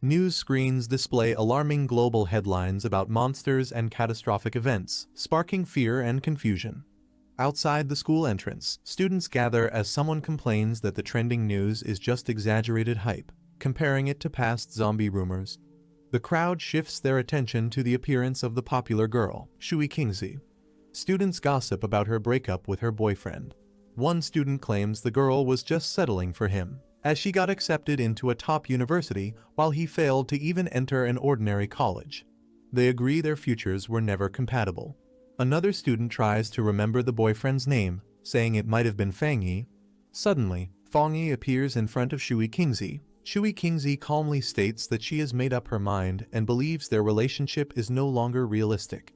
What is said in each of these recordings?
News screens display alarming global headlines about monsters and catastrophic events, sparking fear and confusion. Outside the school entrance, students gather as someone complains that the trending news is just exaggerated hype, comparing it to past zombie rumors. The crowd shifts their attention to the appearance of the popular girl, Shui Kingzi. Students gossip about her breakup with her boyfriend. One student claims the girl was just settling for him, as she got accepted into a top university while he failed to even enter an ordinary college. They agree their futures were never compatible. Another student tries to remember the boyfriend's name, saying it might have been Fangyi. Suddenly, Fangyi appears in front of Shui Kingzi. Shui Kingzi calmly states that she has made up her mind and believes their relationship is no longer realistic.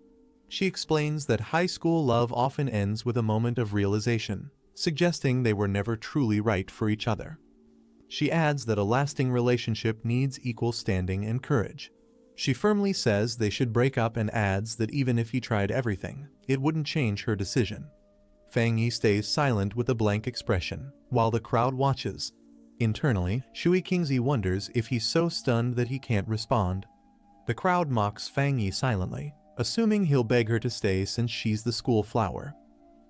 She explains that high school love often ends with a moment of realization, suggesting they were never truly right for each other. She adds that a lasting relationship needs equal standing and courage. She firmly says they should break up and adds that even if he tried everything, it wouldn't change her decision. Fangyi stays silent with a blank expression, while the crowd watches. Internally, Shui Kingzi wonders if he's so stunned that he can't respond. The crowd mocks Fangyi silently, assuming he'll beg her to stay since she's the school flower.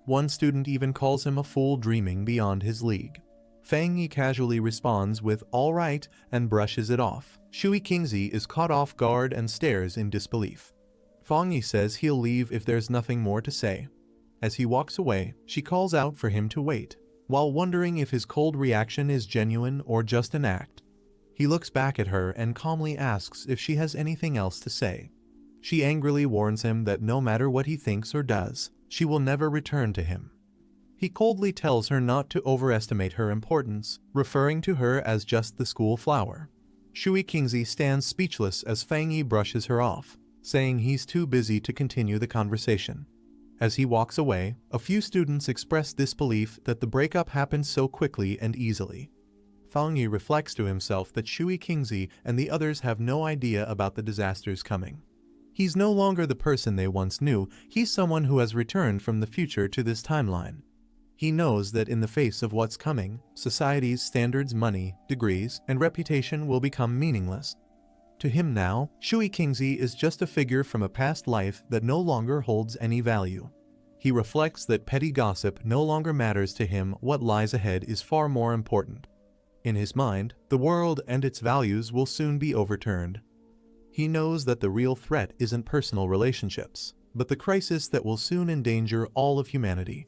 One student even calls him a fool dreaming beyond his league. Fangyi casually responds with "all right" and brushes it off. Shui Kingzi is caught off guard and stares in disbelief. Fangyi says he'll leave if there's nothing more to say. As he walks away, she calls out for him to wait, while wondering if his cold reaction is genuine or just an act. He looks back at her and calmly asks if she has anything else to say. She angrily warns him that no matter what he thinks or does, she will never return to him. He coldly tells her not to overestimate her importance, referring to her as just the school flower. Shui Kingzi stands speechless as Fangyi brushes her off, saying he's too busy to continue the conversation. As he walks away, a few students express disbelief that the breakup happened so quickly and easily. Fangyi reflects to himself that Shui Kingzi and the others have no idea about the disasters coming. He's no longer the person they once knew, he's someone who has returned from the future to this timeline. He knows that in the face of what's coming, society's standards, money, degrees, and reputation will become meaningless. To him now, Shui Kingzi is just a figure from a past life that no longer holds any value. He reflects that petty gossip no longer matters to him, what lies ahead is far more important. In his mind, the world and its values will soon be overturned. He knows that the real threat isn't personal relationships, but the crisis that will soon endanger all of humanity.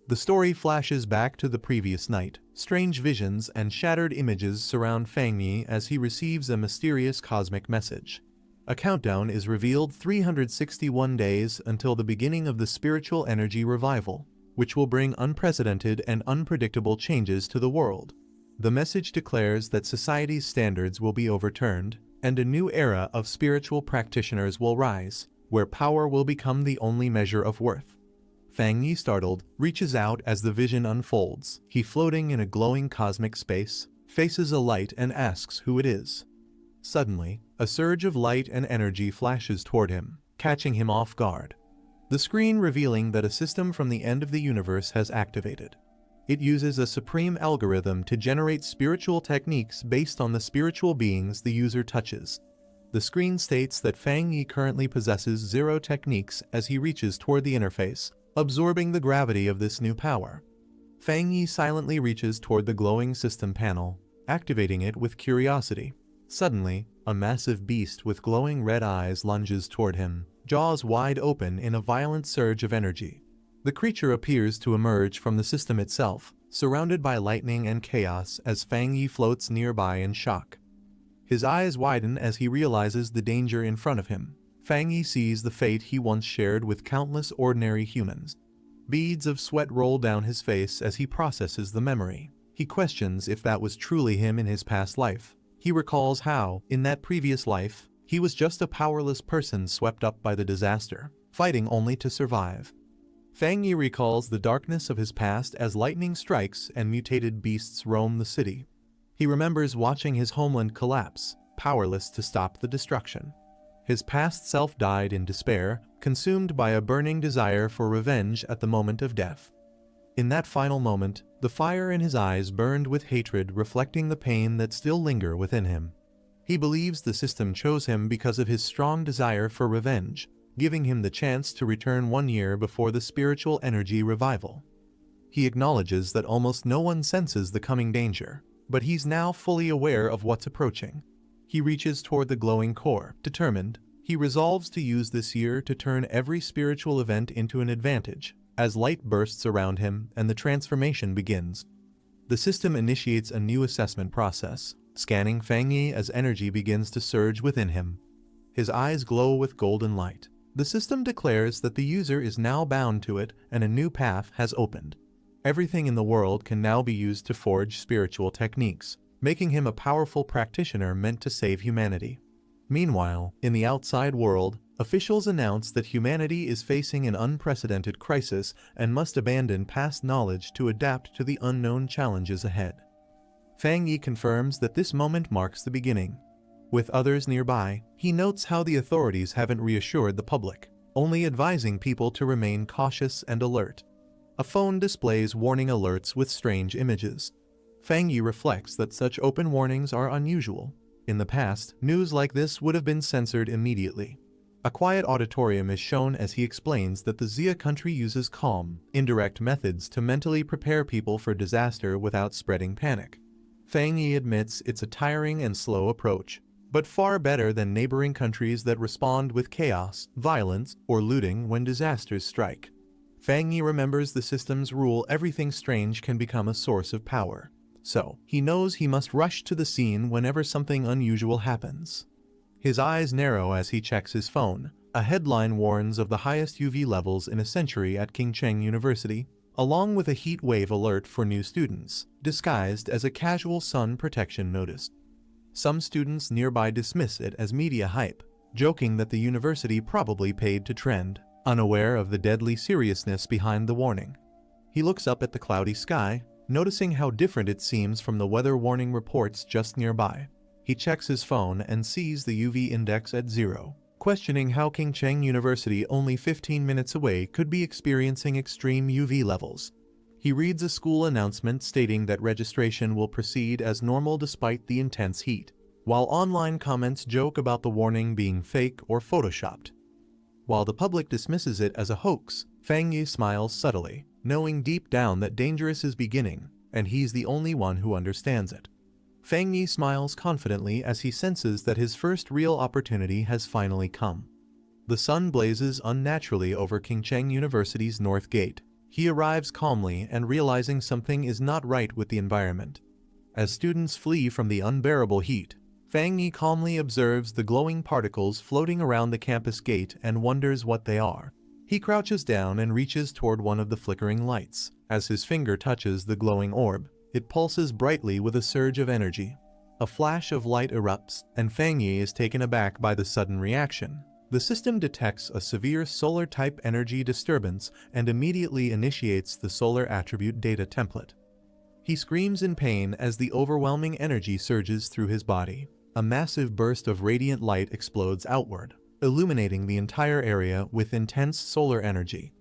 The story flashes back to the previous night. Strange visions and shattered images surround Fangyi as he receives a mysterious cosmic message. A countdown is revealed: 361 days until the beginning of the spiritual energy revival, which will bring unprecedented and unpredictable changes to the world. The message declares that society's standards will be overturned, and a new era of spiritual practitioners will rise, where power will become the only measure of worth. Fangyi, startled, reaches out as the vision unfolds. He, floating in a glowing cosmic space, faces a light and asks who it is. Suddenly, a surge of light and energy flashes toward him, catching him off guard. The screen revealing that a system from the end of the universe has activated. It uses a supreme algorithm to generate spiritual techniques based on the spiritual beings the user touches. The screen states that Fangyi currently possesses 0 techniques as he reaches toward the interface, absorbing the gravity of this new power. Fangyi silently reaches toward the glowing system panel, activating it with curiosity. Suddenly, a massive beast with glowing red eyes lunges toward him, jaws wide open in a violent surge of energy. The creature appears to emerge from the system itself, surrounded by lightning and chaos as Fangyi floats nearby in shock. His eyes widen as he realizes the danger in front of him. Fangyi sees the fate he once shared with countless ordinary humans. Beads of sweat roll down his face as he processes the memory. He questions if that was truly him in his past life. He recalls how, in that previous life, he was just a powerless person swept up by the disaster, fighting only to survive. Fangyi recalls the darkness of his past as lightning strikes and mutated beasts roam the city. He remembers watching his homeland collapse, powerless to stop the destruction. His past self died in despair, consumed by a burning desire for revenge at the moment of death. In that final moment, the fire in his eyes burned with hatred, reflecting the pain that still lingered within him. He believes the system chose him because of his strong desire for revenge, giving him the chance to return 1 year before the spiritual energy revival. He acknowledges that almost no one senses the coming danger, but he's now fully aware of what's approaching. He reaches toward the glowing core, determined. He resolves to use this year to turn every spiritual event into an advantage, as light bursts around him and the transformation begins. The system initiates a new assessment process, scanning Fang Yi as energy begins to surge within him. His eyes glow with golden light. The system declares that the user is now bound to it and a new path has opened. Everything in the world can now be used to forge spiritual techniques, making him a powerful practitioner meant to save humanity. Meanwhile, in the outside world, officials announce that humanity is facing an unprecedented crisis and must abandon past knowledge to adapt to the unknown challenges ahead. Fang Yi confirms that this moment marks the beginning. With others nearby, he notes how the authorities haven't reassured the public, only advising people to remain cautious and alert. A phone displays warning alerts with strange images. Fang Yi reflects that such open warnings are unusual. In the past, news like this would have been censored immediately. A quiet auditorium is shown as he explains that the Xia country uses calm, indirect methods to mentally prepare people for disaster without spreading panic. Fang Yi admits it's a tiring and slow approach, but far better than neighboring countries that respond with chaos, violence, or looting when disasters strike. Fang Yi remembers the system's rule: everything strange can become a source of power. So, he knows he must rush to the scene whenever something unusual happens. His eyes narrow as he checks his phone. A headline warns of the highest UV levels in a century at Qingcheng University, along with a heat wave alert for new students, disguised as a casual sun protection notice. Some students nearby dismiss it as media hype, joking that the university probably paid to trend, unaware of the deadly seriousness behind the warning. He looks up at the cloudy sky, noticing how different it seems from the weather warning reports just nearby. He checks his phone and sees the UV index at 0, questioning how Qingcheng University, only 15 minutes away, could be experiencing extreme UV levels. He reads a school announcement stating that registration will proceed as normal despite the intense heat, while online comments joke about the warning being fake or photoshopped. While the public dismisses it as a hoax, Fang Yi smiles subtly, knowing deep down that dangerous is beginning, and he's the only one who understands it. Fang Yi smiles confidently as he senses that his first real opportunity has finally come. The sun blazes unnaturally over Qingcheng University's north gate. He arrives calmly and realizing something is not right with the environment. As students flee from the unbearable heat, Fang Yi calmly observes the glowing particles floating around the campus gate and wonders what they are. He crouches down and reaches toward one of the flickering lights. As his finger touches the glowing orb, it pulses brightly with a surge of energy. A flash of light erupts, and Fang Yi is taken aback by the sudden reaction. The system detects a severe solar-type energy disturbance and immediately initiates the solar attribute data template. He screams in pain as the overwhelming energy surges through his body. A massive burst of radiant light explodes outward, illuminating the entire area with intense solar energy.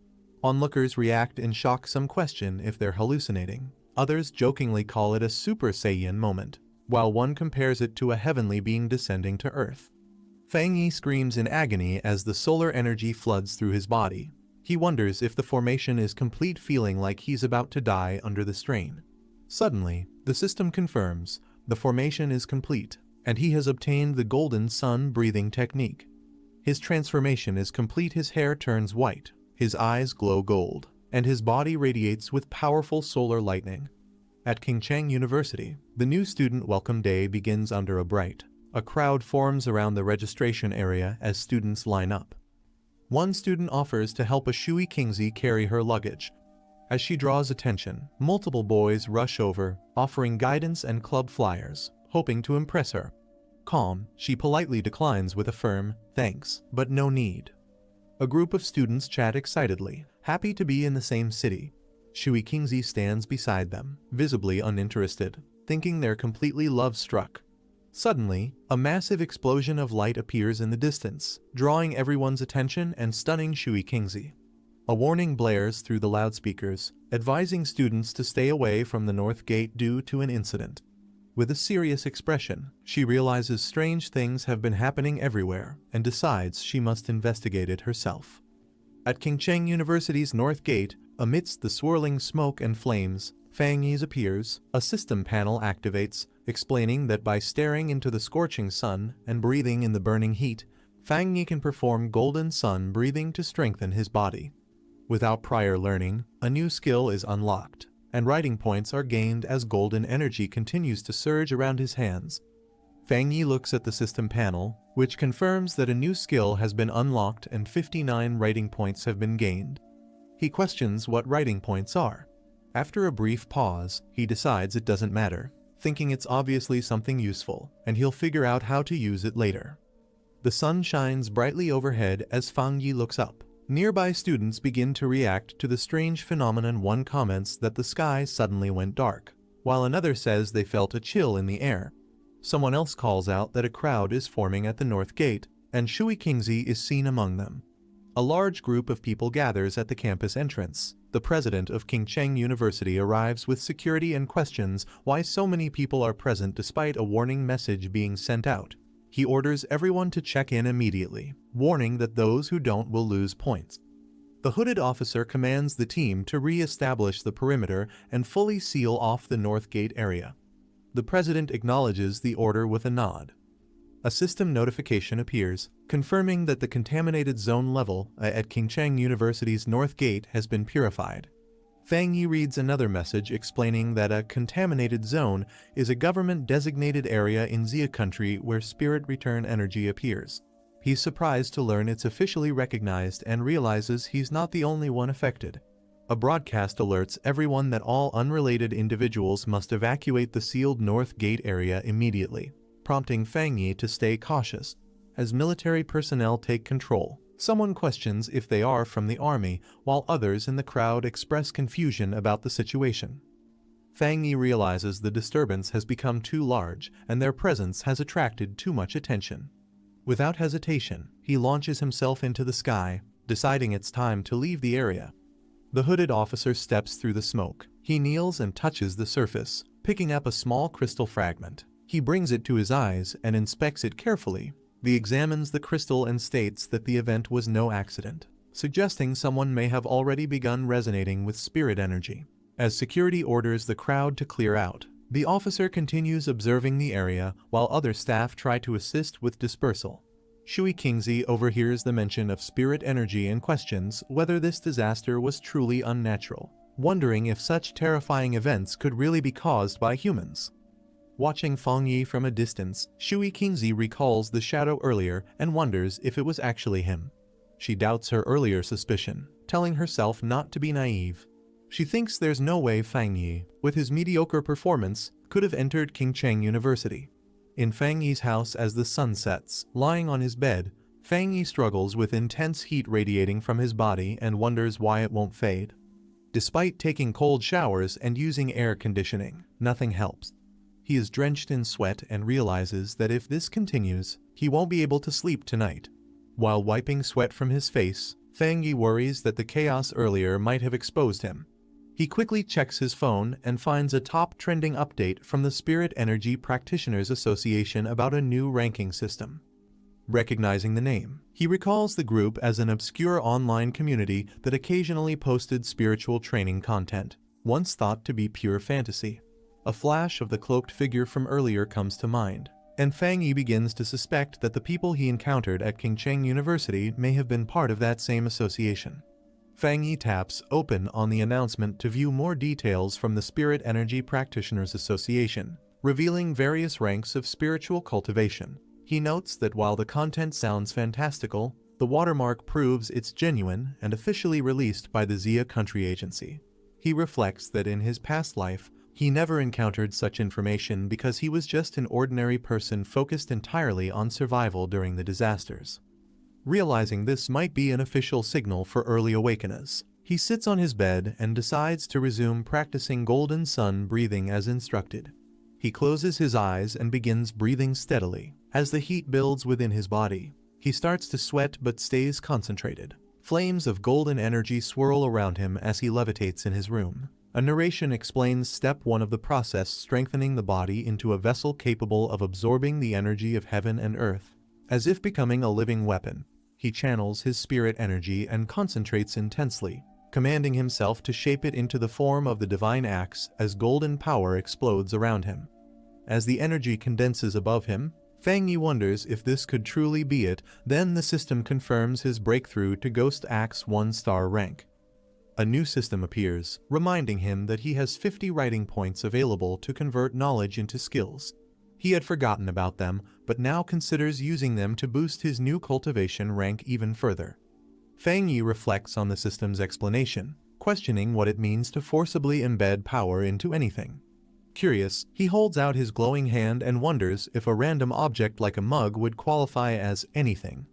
Onlookers react in shock. Some question if they're hallucinating. Others jokingly call it a Super Saiyan moment, while one compares it to a heavenly being descending to Earth. Fang Yi screams in agony as the solar energy floods through his body. He wonders if the formation is complete, feeling like he's about to die under the strain. Suddenly, the system confirms the formation is complete, and he has obtained the golden sun breathing technique. His transformation is complete. His hair turns white, his eyes glow gold, and his body radiates with powerful solar lightning. At Qingcheng University, the new student welcome day begins under a bright. A crowd forms around the registration area as students line up. One student offers to help a Shui Kingzi carry her luggage. As she draws attention, multiple boys rush over, offering guidance and club flyers, hoping to impress her. Calm, she politely declines with a firm, "Thanks, but no need." A group of students chat excitedly, happy to be in the same city. Shui Kingzi stands beside them, visibly uninterested, thinking they're completely love-struck. Suddenly, a massive explosion of light appears in the distance, drawing everyone's attention and stunning Shui Kingzi. A warning blares through the loudspeakers, advising students to stay away from the north gate due to an incident. With a serious expression, she realizes strange things have been happening everywhere and decides she must investigate it herself. At Qingcheng University's North Gate, amidst the swirling smoke and flames, Fang Yi's appears. A system panel activates, explaining that by staring into the scorching sun and breathing in the burning heat, Fang Yi can perform golden sun breathing to strengthen his body. Without prior learning, a new skill is unlocked, and writing points are gained as golden energy continues to surge around his hands. Fang Yi looks at the system panel, which confirms that a new skill has been unlocked and 59 writing points have been gained. He questions what writing points are. After a brief pause, he decides it doesn't matter, thinking it's obviously something useful, and he'll figure out how to use it later. The sun shines brightly overhead as Fang Yi looks up. Nearby students begin to react to the strange phenomenon. One comments that the sky suddenly went dark, while another says they felt a chill in the air. Someone else calls out that a crowd is forming at the North Gate, and Shui Qingzi is seen among them. A large group of people gathers at the campus entrance. The president of Qingcheng University arrives with security and questions why so many people are present despite a warning message being sent out. He orders everyone to check in immediately, warning that those who don't will lose points. The hooded officer commands the team to re-establish the perimeter and fully seal off the North Gate area. The president acknowledges the order with a nod. A system notification appears, confirming that the contaminated zone level at Qingcheng University's North Gate has been purified. Fang Yi reads another message explaining that a contaminated zone is a government-designated area in Xia country where spirit return energy appears. He's surprised to learn it's officially recognized and realizes he's not the only one affected. A broadcast alerts everyone that all unrelated individuals must evacuate the sealed North Gate area immediately, prompting Fang Yi to stay cautious. As military personnel take control, someone questions if they are from the army, while others in the crowd express confusion about the situation. Fang Yi realizes the disturbance has become too large and their presence has attracted too much attention. Without hesitation, he launches himself into the sky, deciding it's time to leave the area. The hooded officer steps through the smoke. He kneels and touches the surface, picking up a small crystal fragment. He brings it to his eyes and inspects it carefully. He examines the crystal and states that the event was no accident, suggesting someone may have already begun resonating with spirit energy. As security orders the crowd to clear out, the officer continues observing the area while other staff try to assist with dispersal. Shui Qingzi overhears the mention of spirit energy and questions whether this disaster was truly unnatural, wondering if such terrifying events could really be caused by humans. Watching Fang Yi from a distance, Shui Qingzi recalls the shadow earlier and wonders if it was actually him. She doubts her earlier suspicion, telling herself not to be naive. She thinks there's no way Fang Yi, with his mediocre performance, could have entered Qingcheng University. In Fang Yi's house as the sun sets, lying on his bed, Fang Yi struggles with intense heat radiating from his body and wonders why it won't fade. Despite taking cold showers and using air conditioning, nothing helps. He is drenched in sweat and realizes that if this continues, he won't be able to sleep tonight. While wiping sweat from his face, Fang Yi worries that the chaos earlier might have exposed him. He quickly checks his phone and finds a top trending update from the Spirit Energy Practitioners Association about a new ranking system. Recognizing the name, he recalls the group as an obscure online community that occasionally posted spiritual training content, once thought to be pure fantasy. A flash of the cloaked figure from earlier comes to mind, and Fang Yi begins to suspect that the people he encountered at Qingcheng University may have been part of that same association. Fang Yi taps open on the announcement to view more details from the Spirit Energy Practitioners Association, revealing various ranks of spiritual cultivation. He notes that while the content sounds fantastical, the watermark proves it's genuine and officially released by the Xia Country Agency. He reflects that in his past life, he never encountered such information because he was just an ordinary person focused entirely on survival during the disasters. Realizing this might be an official signal for early awakeners, he sits on his bed and decides to resume practicing golden sun breathing as instructed. He closes his eyes and begins breathing steadily. As the heat builds within his body, he starts to sweat but stays concentrated. Flames of golden energy swirl around him as he levitates in his room. A narration explains step 1 of the process, strengthening the body into a vessel capable of absorbing the energy of heaven and earth. As if becoming a living weapon, he channels his spirit energy and concentrates intensely, commanding himself to shape it into the form of the divine axe as golden power explodes around him. As the energy condenses above him, Fang Yi wonders if this could truly be it. Then the system confirms his breakthrough to Ghost Axe 1-star rank. A new system appears, reminding him that he has 50 writing points available to convert knowledge into skills. He had forgotten about them, but now considers using them to boost his new cultivation rank even further. Fang Yi reflects on the system's explanation, questioning what it means to forcibly embed power into anything. Curious, he holds out his glowing hand and wonders if a random object like a mug would qualify as anything.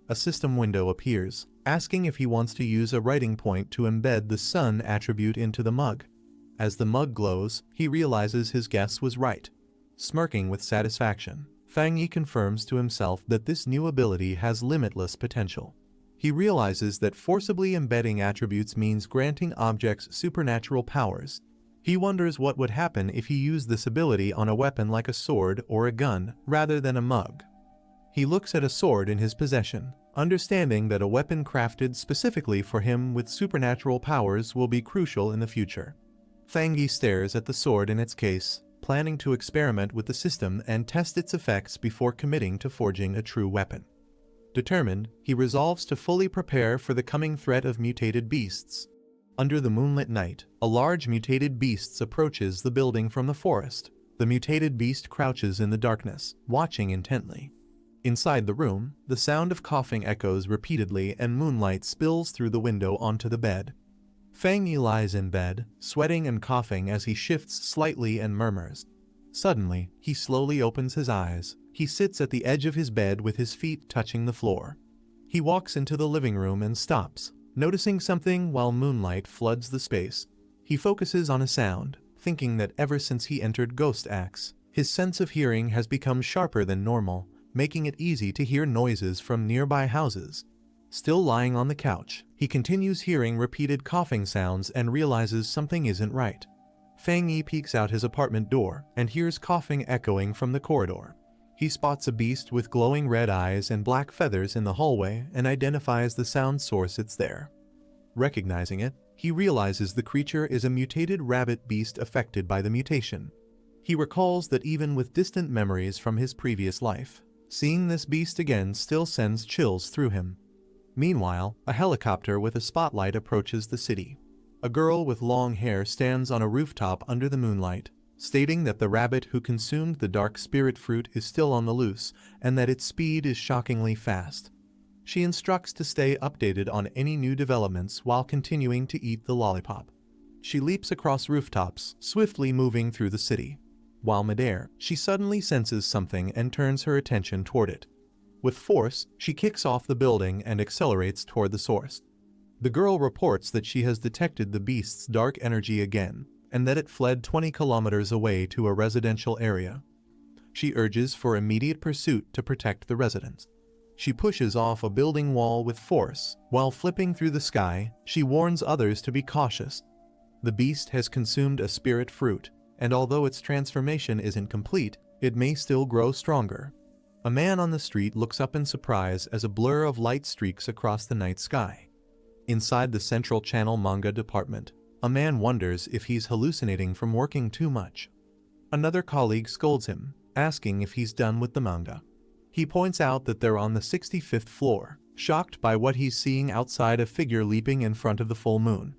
A system window appears, asking if he wants to use a writing point to embed the sun attribute into the mug. As the mug glows, he realizes his guess was right. Smirking with satisfaction, Fang Yi confirms to himself that this new ability has limitless potential. He realizes that forcibly embedding attributes means granting objects supernatural powers. He wonders what would happen if he used this ability on a weapon like a sword or a gun, rather than a mug. He looks at a sword in his possession, understanding that a weapon crafted specifically for him with supernatural powers will be crucial in the future. Fang Yi stares at the sword in its case, planning to experiment with the system and test its effects before committing to forging a true weapon. Determined, he resolves to fully prepare for the coming threat of mutated beasts. Under the moonlit night, a large mutated beast approaches the building from the forest. The mutated beast crouches in the darkness, watching intently. Inside the room, the sound of coughing echoes repeatedly and moonlight spills through the window onto the bed. Fang Yi lies in bed, sweating and coughing as he shifts slightly and murmurs. Suddenly, he slowly opens his eyes. He sits at the edge of his bed with his feet touching the floor. He walks into the living room and stops, noticing something while moonlight floods the space. He focuses on a sound, thinking that ever since he entered Ghost Axe, his sense of hearing has become sharper than normal, making it easy to hear noises from nearby houses. Still lying on the couch, he continues hearing repeated coughing sounds and realizes something isn't right. Fang Yi peeks out his apartment door and hears coughing echoing from the corridor. He spots a beast with glowing red eyes and black feathers in the hallway and identifies the sound source. It's there. Recognizing it, he realizes the creature is a mutated rabbit beast affected by the mutation. He recalls that even with distant memories from his previous life, seeing this beast again still sends chills through him. Meanwhile, a helicopter with a spotlight approaches the city. A girl with long hair stands on a rooftop under the moonlight, stating that the rabbit who consumed the dark spirit fruit is still on the loose and that its speed is shockingly fast. She instructs to stay updated on any new developments while continuing to eat the lollipop. She leaps across rooftops, swiftly moving through the city. While midair, she suddenly senses something and turns her attention toward it. With force, she kicks off the building and accelerates toward the source. The girl reports that she has detected the beast's dark energy again, and that it fled 20 kilometers away to a residential area. She urges for immediate pursuit to protect the residents. She pushes off a building wall with force. While flipping through the sky, she warns others to be cautious. The beast has consumed a spirit fruit, and although its transformation isn't complete, it may still grow stronger. A man on the street looks up in surprise as a blur of light streaks across the night sky. Inside the Central Channel manga department, a man wonders if he's hallucinating from working too much. Another colleague scolds him, asking if he's done with the manga. He points out that they're on the 65th floor, shocked by what he's seeing outside, a figure leaping in front of the full moon.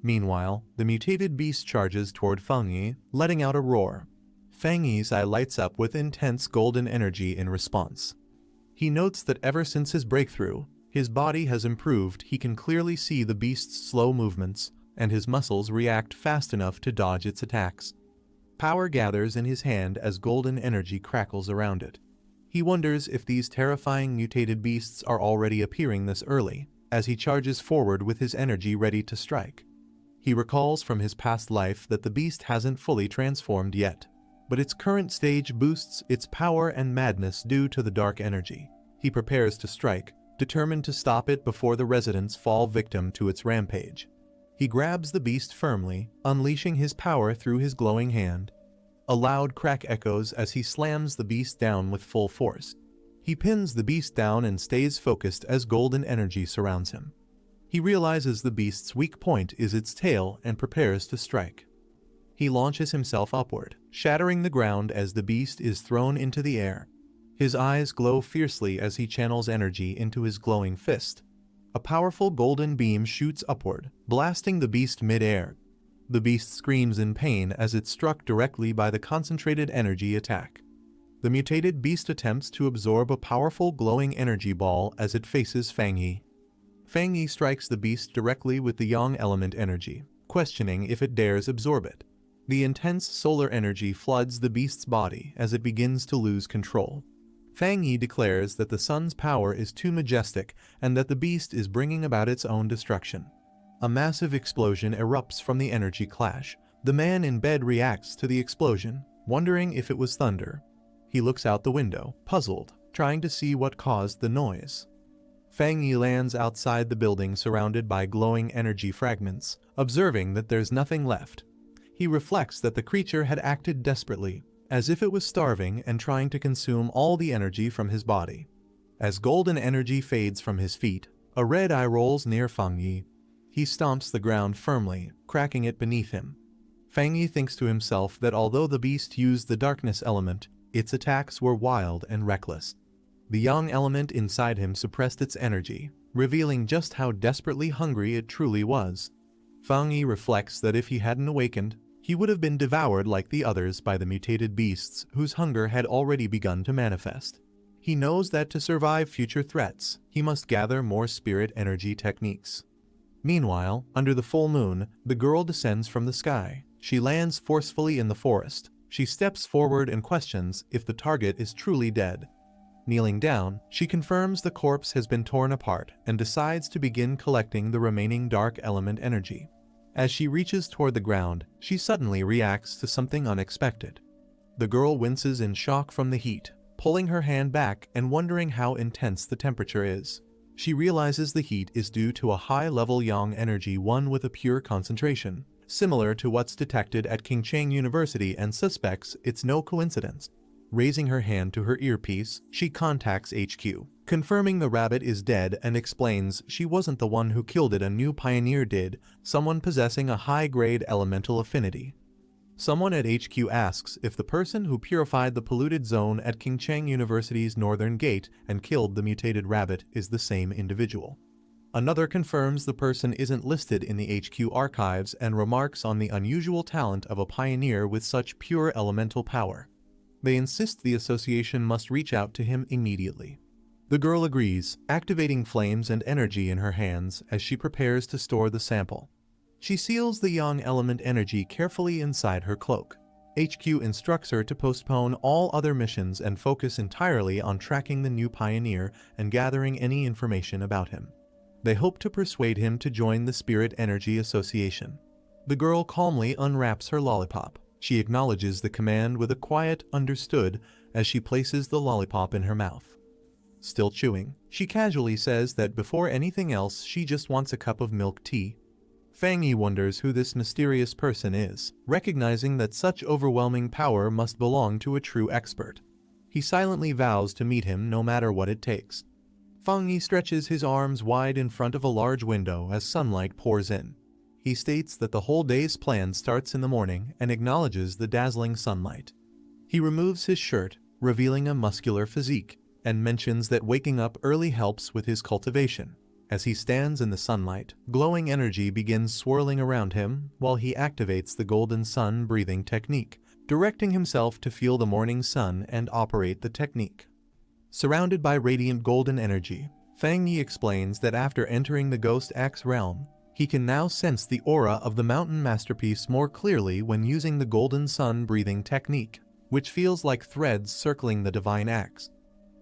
Meanwhile, the mutated beast charges toward Fang Yi, letting out a roar. Fang Yi's eye lights up with intense golden energy in response. He notes that ever since his breakthrough, his body has improved. He can clearly see the beast's slow movements, and his muscles react fast enough to dodge its attacks. Power gathers in his hand as golden energy crackles around it. He wonders if these terrifying mutated beasts are already appearing this early, as he charges forward with his energy ready to strike. He recalls from his past life that the beast hasn't fully transformed yet, but its current stage boosts its power and madness due to the dark energy. He prepares to strike, determined to stop it before the residents fall victim to its rampage. He grabs the beast firmly, unleashing his power through his glowing hand. A loud crack echoes as he slams the beast down with full force. He pins the beast down and stays focused as golden energy surrounds him. He realizes the beast's weak point is its tail and prepares to strike. He launches himself upward, shattering the ground as the beast is thrown into the air. His eyes glow fiercely as he channels energy into his glowing fist. A powerful golden beam shoots upward, blasting the beast mid-air. The beast screams in pain as it's struck directly by the concentrated energy attack. The mutated beast attempts to absorb a powerful glowing energy ball as it faces Fang Yi. Fang Yi strikes the beast directly with the yang element energy, questioning if it dares absorb it. The intense solar energy floods the beast's body as it begins to lose control. Fang Yi declares that the sun's power is too majestic and that the beast is bringing about its own destruction. A massive explosion erupts from the energy clash. The man in bed reacts to the explosion, wondering if it was thunder. He looks out the window, puzzled, trying to see what caused the noise. Fang Yi lands outside the building surrounded by glowing energy fragments, observing that there's nothing left. He reflects that the creature had acted desperately, as if it was starving and trying to consume all the energy from his body. As golden energy fades from his feet, a red eye rolls near Fang Yi. He stomps the ground firmly, cracking it beneath him. Fang Yi thinks to himself that although the beast used the darkness element, its attacks were wild and reckless. The yang element inside him suppressed its energy, revealing just how desperately hungry it truly was. Fang Yi reflects that if he hadn't awakened, he would have been devoured like the others by the mutated beasts whose hunger had already begun to manifest. He knows that to survive future threats, he must gather more spirit energy techniques. Meanwhile, under the full moon, the girl descends from the sky. She lands forcefully in the forest. She steps forward and questions if the target is truly dead. Kneeling down, she confirms the corpse has been torn apart and decides to begin collecting the remaining dark element energy. As she reaches toward the ground, she suddenly reacts to something unexpected. The girl winces in shock from the heat, pulling her hand back and wondering how intense the temperature is. She realizes the heat is due to a high-level yang energy, one with a pure concentration, similar to what's detected at Qingcheng University, and suspects it's no coincidence. Raising her hand to her earpiece, she contacts HQ, confirming the rabbit is dead and explains she wasn't the one who killed it, a new pioneer did, someone possessing a high-grade elemental affinity. Someone at HQ asks if the person who purified the polluted zone at Qingcheng University's northern gate and killed the mutated rabbit is the same individual. Another confirms the person isn't listed in the HQ archives and remarks on the unusual talent of a pioneer with such pure elemental power. They insist the association must reach out to him immediately. The girl agrees, activating flames and energy in her hands as she prepares to store the sample. She seals the yang element energy carefully inside her cloak. HQ instructs her to postpone all other missions and focus entirely on tracking the new pioneer and gathering any information about him. They hope to persuade him to join the Spirit Energy Association. The girl calmly unwraps her lollipop. She acknowledges the command with a quiet "understood" as she places the lollipop in her mouth. Still chewing, she casually says that before anything else she just wants a cup of milk tea. Fang Yi wonders who this mysterious person is, recognizing that such overwhelming power must belong to a true expert. He silently vows to meet him no matter what it takes. Fang Yi stretches his arms wide in front of a large window as sunlight pours in. He states that the whole day's plan starts in the morning and acknowledges the dazzling sunlight. He removes his shirt, revealing a muscular physique, and mentions that waking up early helps with his cultivation. As he stands in the sunlight, glowing energy begins swirling around him while he activates the golden sun breathing technique, directing himself to feel the morning sun and operate the technique. Surrounded by radiant golden energy, Fang Yi explains that after entering the Ghost Axe realm, he can now sense the aura of the mountain masterpiece more clearly when using the golden sun breathing technique, which feels like threads circling the divine axe.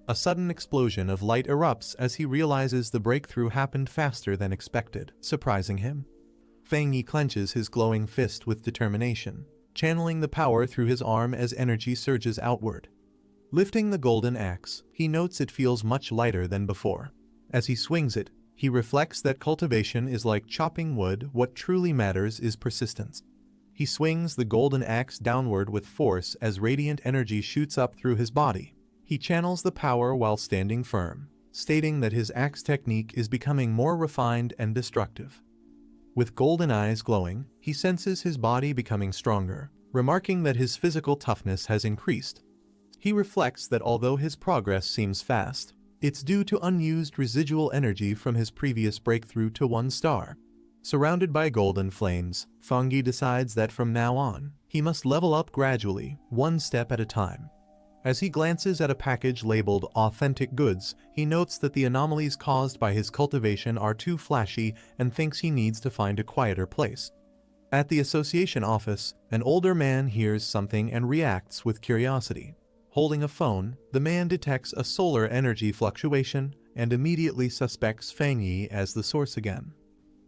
A sudden explosion of light erupts as he realizes the breakthrough happened faster than expected, surprising him. Fang Yi clenches his glowing fist with determination, channeling the power through his arm as energy surges outward. Lifting the golden axe, he notes it feels much lighter than before. As he swings it, He reflects that cultivation is like chopping wood, what truly matters is persistence. He swings the golden axe downward with force as radiant energy shoots up through his body. He channels the power while standing firm, stating that his axe technique is becoming more refined and destructive. With golden eyes glowing, he senses his body becoming stronger, remarking that his physical toughness has increased. He reflects that although his progress seems fast, it's due to unused residual energy from his previous breakthrough to 1 star. Surrounded by golden flames, Fangi decides that from now on, he must level up gradually, 1 step at a time. As he glances at a package labeled Authentic Goods, he notes that the anomalies caused by his cultivation are too flashy and thinks he needs to find a quieter place. At the association office, an older man hears something and reacts with curiosity. Holding a phone, the man detects a solar energy fluctuation and immediately suspects Fang Yi as the source again.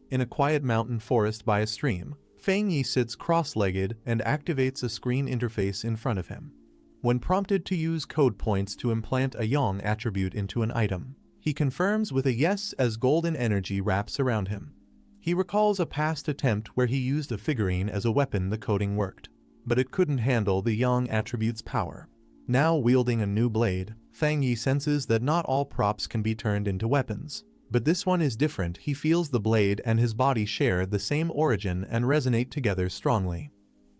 In a quiet mountain forest by a stream, Fang Yi sits cross-legged and activates a screen interface in front of him. When prompted to use code points to implant a yang attribute into an item, he confirms with a yes as golden energy wraps around him. He recalls a past attempt where he used a figurine as a weapon. The coding worked, but it couldn't handle the yang attribute's power. Now wielding a new blade, Fang Yi senses that not all props can be turned into weapons. But this one is different. He feels the blade and his body share the same origin and resonate together strongly.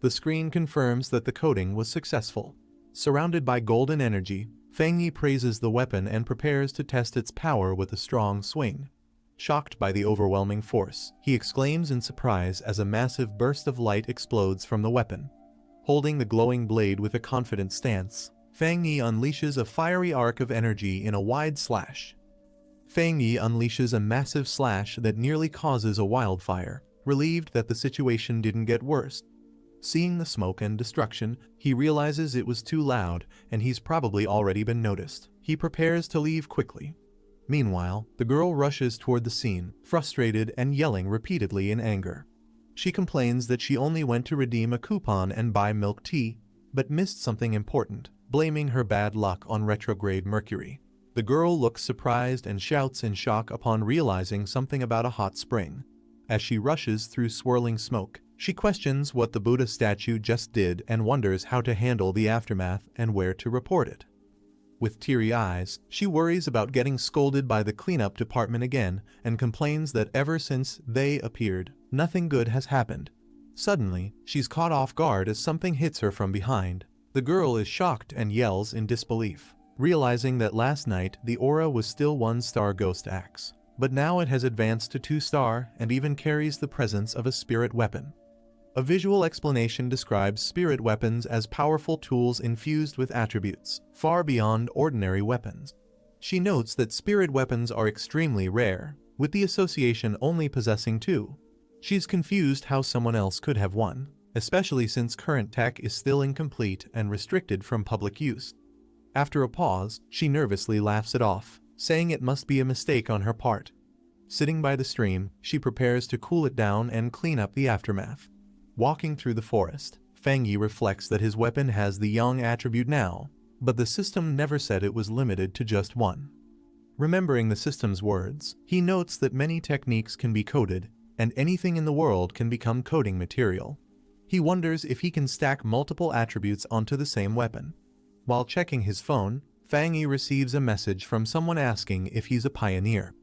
The screen confirms that the coding was successful. Surrounded by golden energy, Fang Yi praises the weapon and prepares to test its power with a strong swing. Shocked by the overwhelming force, he exclaims in surprise as a massive burst of light explodes from the weapon. Holding the glowing blade with a confident stance, Fang Yi unleashes a fiery arc of energy in a wide slash. Fang Yi unleashes a massive slash that nearly causes a wildfire, relieved that the situation didn't get worse. Seeing the smoke and destruction, he realizes it was too loud and he's probably already been noticed. He prepares to leave quickly. Meanwhile, the girl rushes toward the scene, frustrated and yelling repeatedly in anger. She complains that she only went to redeem a coupon and buy milk tea, but missed something important, blaming her bad luck on retrograde Mercury. The girl looks surprised and shouts in shock upon realizing something about a hot spring. As she rushes through swirling smoke, she questions what the Buddha statue just did and wonders how to handle the aftermath and where to report it. With teary eyes, she worries about getting scolded by the cleanup department again and complains that ever since they appeared, nothing good has happened. Suddenly, she's caught off guard as something hits her from behind. The girl is shocked and yells in disbelief, realizing that last night the aura was still 1-star ghost axe, but now it has advanced to 2-star and even carries the presence of a spirit weapon. A visual explanation describes spirit weapons as powerful tools infused with attributes, far beyond ordinary weapons. She notes that spirit weapons are extremely rare, with the association only possessing 2. She's confused how someone else could have one, especially since current tech is still incomplete and restricted from public use. After a pause, she nervously laughs it off, saying it must be a mistake on her part. Sitting by the stream, she prepares to cool it down and clean up the aftermath. Walking through the forest, Fang Yi reflects that his weapon has the yang attribute now, but the system never said it was limited to just 1. Remembering the system's words, he notes that many techniques can be coded, and anything in the world can become coding material. He wonders if he can stack multiple attributes onto the same weapon. While checking his phone, Fang Yi receives a message from someone asking if he's a pioneer.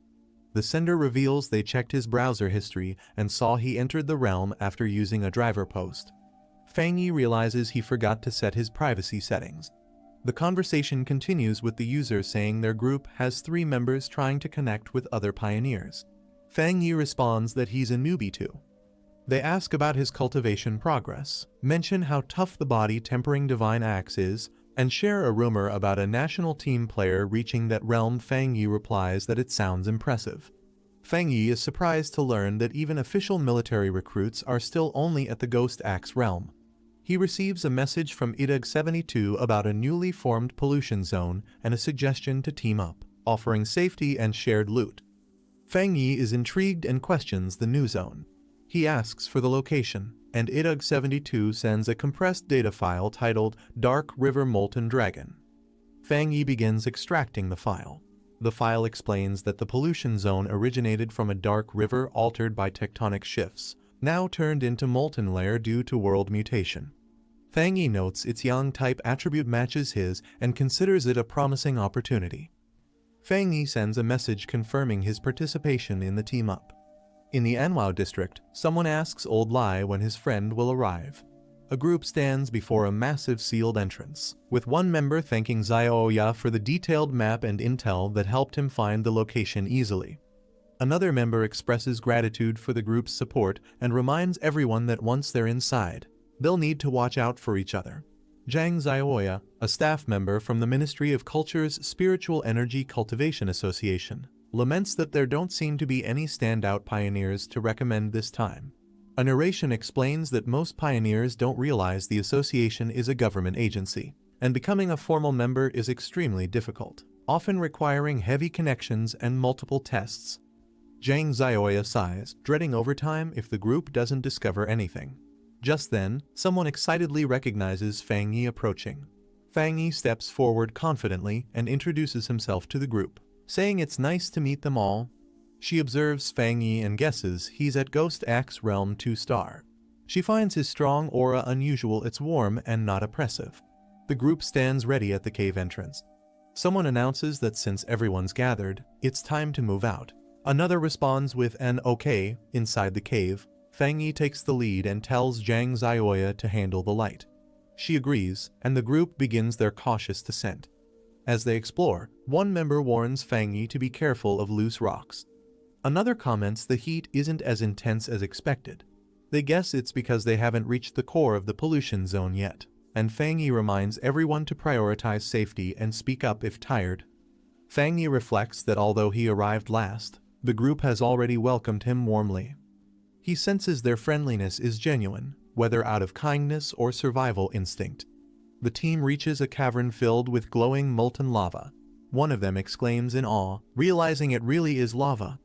The sender reveals they checked his browser history and saw he entered the realm after using a driver post. Fang Yi realizes he forgot to set his privacy settings. The conversation continues with the user saying their group has 3 members trying to connect with other pioneers. Fang Yi responds that he's a newbie too. They ask about his cultivation progress, mention how tough the body tempering divine axe is, and share a rumor about a national team player reaching that realm. Fang Yi replies that it sounds impressive. Fang Yi is surprised to learn that even official military recruits are still only at the Ghost Axe realm. He receives a message from IDUG-72 about a newly formed pollution zone and a suggestion to team up, offering safety and shared loot. Fang Yi is intrigued and questions the new zone. He asks for the location, and IDUG-72 sends a compressed data file titled Dark River Molten Dragon. Fang Yi begins extracting the file. The file explains that the pollution zone originated from a dark river altered by tectonic shifts, now turned into molten layer due to world mutation. Fang Yi notes its yang type attribute matches his and considers it a promising opportunity. Fang Yi sends a message confirming his participation in the team-up. In the Anhwa district, someone asks Old Lai when his friend will arrive. A group stands before a massive sealed entrance, with one member thanking Xiaoya for the detailed map and intel that helped him find the location easily. Another member expresses gratitude for the group's support and reminds everyone that once they're inside, they'll need to watch out for each other. Zhang Xiaoya, a staff member from the Ministry of Culture's Spiritual Energy Cultivation Association, laments that there don't seem to be any standout pioneers to recommend this time. A narration explains that most pioneers don't realize the association is a government agency, and becoming a formal member is extremely difficult, often requiring heavy connections and multiple tests. Zhang Xiaoya sighs, dreading overtime if the group doesn't discover anything. Just then, someone excitedly recognizes Fang Yi approaching. Fang Yi steps forward confidently and introduces himself to the group, saying it's nice to meet them all. She observes Fang Yi and guesses he's at Ghost Axe Realm 2-star. She finds his strong aura unusual. It's warm and not oppressive. The group stands ready at the cave entrance. Someone announces that since everyone's gathered, it's time to move out. Another responds with an okay. Inside the cave, Fang Yi takes the lead and tells Zhang Xiaoya to handle the light. She agrees, and the group begins their cautious descent. As they explore, one member warns Fang Yi to be careful of loose rocks. Another comments the heat isn't as intense as expected. They guess it's because they haven't reached the core of the pollution zone yet, and Fang Yi reminds everyone to prioritize safety and speak up if tired. Fang Yi reflects that although he arrived last, the group has already welcomed him warmly. He senses their friendliness is genuine, whether out of kindness or survival instinct. The team reaches a cavern filled with glowing molten lava. One of them exclaims in awe, realizing it really is lava.